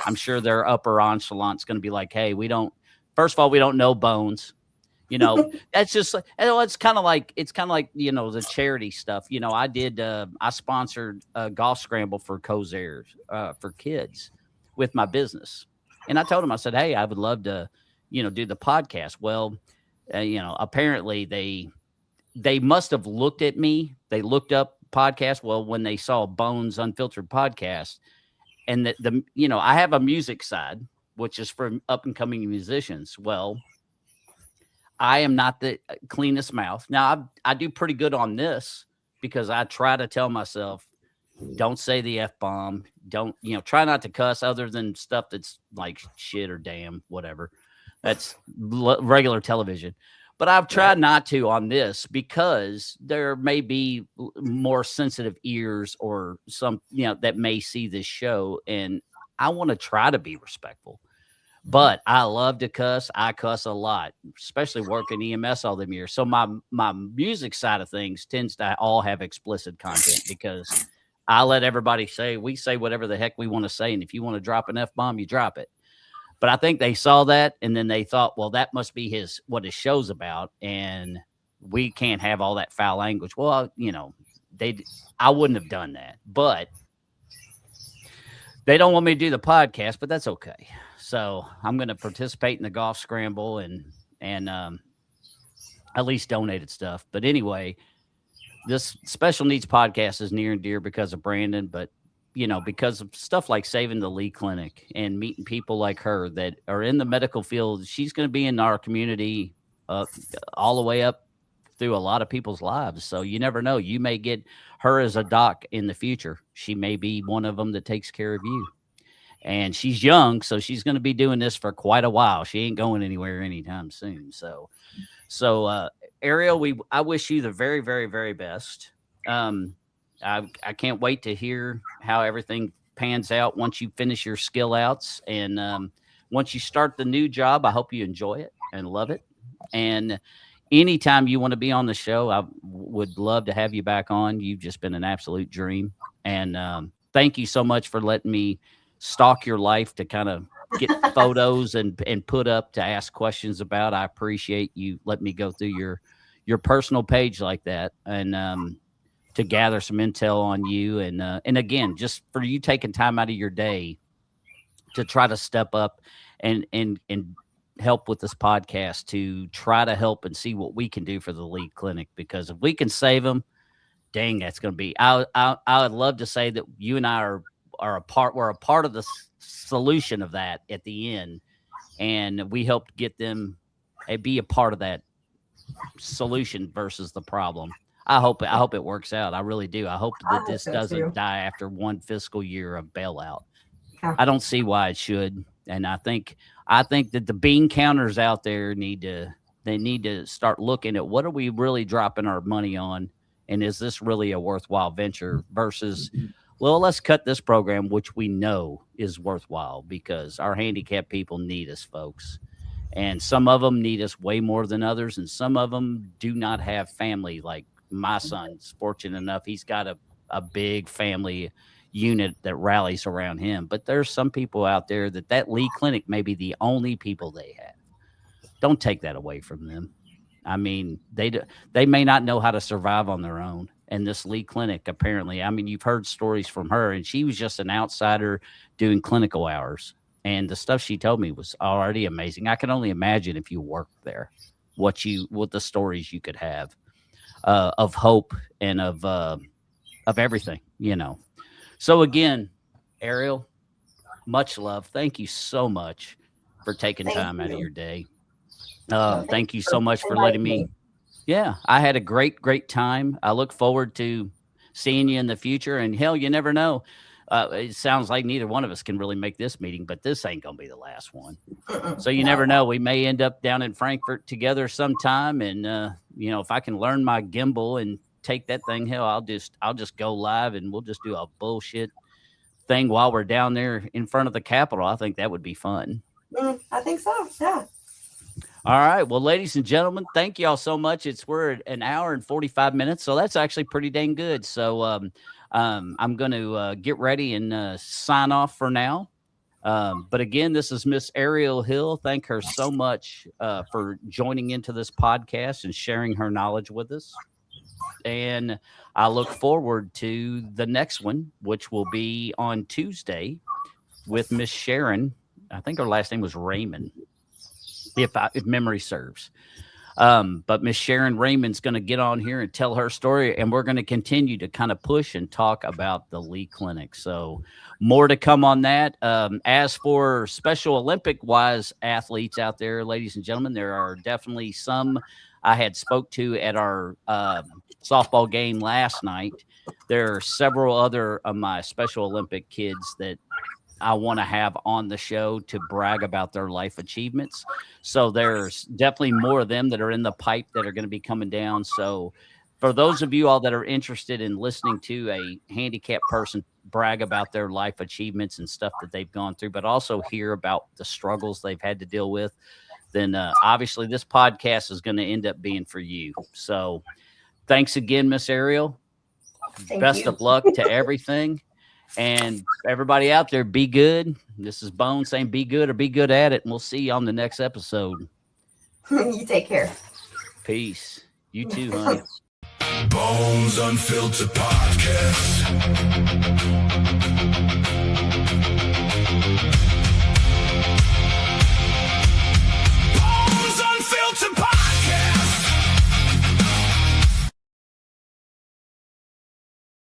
Speaker 2: I'm sure their upper echelon's going to be like, hey, first of all, we don't know Bones. That's just, it's kind of like, the charity stuff. I sponsored a golf scramble for Cozaires for kids with my business. And I told them, I said, hey, I would love to, do the podcast. Well, apparently they must have looked at me. They looked up podcast. Well, when they saw Bones Unfiltered podcast, and I have a music side, which is for up and coming musicians. Well, I am not the cleanest mouth. Now, I do pretty good on this because I try to tell myself, don't say the F bomb. Don't, try not to cuss other than stuff that's like shit or damn, whatever. That's regular television. But I've tried not to on this because there may be more sensitive ears or some, that may see this show. And I want to try to be respectful. But I love to cuss. I cuss a lot, especially working EMS all them years. So my music side of things tends to all have explicit content because I let everybody we say whatever the heck we want to say. And if you want to drop an F-bomb, you drop it. But I think they saw that and then they thought, well, that must be what his show's about. And we can't have all that foul language. Well, I wouldn't have done that. But they don't want me to do the podcast, but that's okay. So I'm going to participate in the golf scramble and at least donated stuff. But anyway, this special needs podcast is near and dear because of Brandon, but because of stuff like saving the Lee Clinic and meeting people like her that are in the medical field. She's going to be in our community all the way up through a lot of people's lives. So you never know. You may get her as a doc in the future. She may be one of them that takes care of you. And she's young, so she's going to be doing this for quite a while. She ain't going anywhere anytime soon. So Ariel, I wish you the very, very, very best. I can't wait to hear how everything pans out once you finish your skill outs. And once you start the new job, I hope you enjoy it and love it. And anytime you want to be on the show, I would love to have you back on. You've just been an absolute dream. And thank you so much for letting me stalk your life to kind of get photos and put up to ask questions about. I appreciate you letting me go through your personal page like that and to gather some intel on you. And again, just for you taking time out of your day to try to step up and help with this podcast to try to help and see what we can do for the League Clinic, because if we can save them, dang, that's going to be, I would love to say that you and I we're a part of the solution of that at the end. And we helped get them be a part of that solution versus the problem. I hope it works out. I really do. I hope that this doesn't die after one fiscal year of bailout.
Speaker 3: Yeah.
Speaker 2: I don't see why it should. And I think that the bean counters out there need to start looking at what are we really dropping our money on, and is this really a worthwhile venture versus, well, let's cut this program, which we know is worthwhile because our handicapped people need us, folks. And some of them need us way more than others. And some of them do not have family. Like my son's fortunate enough. He's got a big family unit that rallies around him. But there's some people out there that Lee Clinic may be the only people they have. Don't take that away from them. I mean, they may not know how to survive on their own. And this Lee Clinic, apparently, I mean, you've heard stories from her, and she was just an outsider doing clinical hours. And the stuff she told me was already amazing. I can only imagine if you worked there, what the stories you could have of hope and of everything, So again, Ariel, much love. Thank you so much for taking time out of your day. Thank you so much for letting me. Yeah, I had a great time. I look forward to seeing you in the future. And hell, you never know. It sounds like neither one of us can really make this meeting, but this ain't going to be the last one. So you never know. We may end up down in Frankfurt together sometime. And, if I can learn my gimbal and take that thing, hell, I'll just go live and we'll just do a bullshit thing while we're down there in front of the Capitol. I think that would be fun.
Speaker 3: I think so. Yeah.
Speaker 2: All right. Well, ladies and gentlemen, thank you all so much. We're at an hour and 45 minutes. So that's actually pretty dang good. So I'm going to get ready and sign off for now. But again, this is Miss Ariel Hill. Thank her so much for joining into this podcast and sharing her knowledge with us. And I look forward to the next one, which will be on Tuesday with Miss Sharon. I think her last name was Raymond, if memory serves. But Miss Sharon Raymond's going to get on here and tell her story, and we're going to continue to kind of push and talk about the Lee Clinic. So more to come on that. As for Special Olympic wise athletes out there, ladies and gentlemen, there are definitely some I had spoke to at our softball game last night. There are several other of my Special Olympic kids that I want to have on the show to brag about their life achievements. So there's definitely more of them that are in the pipe that are going to be coming down. So for those of you all that are interested in listening to a handicapped person brag about their life achievements and stuff that they've gone through, but also hear about the struggles they've had to deal with, then obviously this podcast is going to end up being for you. So thanks again, Miss Ariel. Best of luck to everything. And everybody out there, be good. This is Bone saying be good or be good at it. And we'll see you on the next episode.
Speaker 3: You take care.
Speaker 2: Peace. You too, honey.
Speaker 1: Bones Unfiltered Podcast.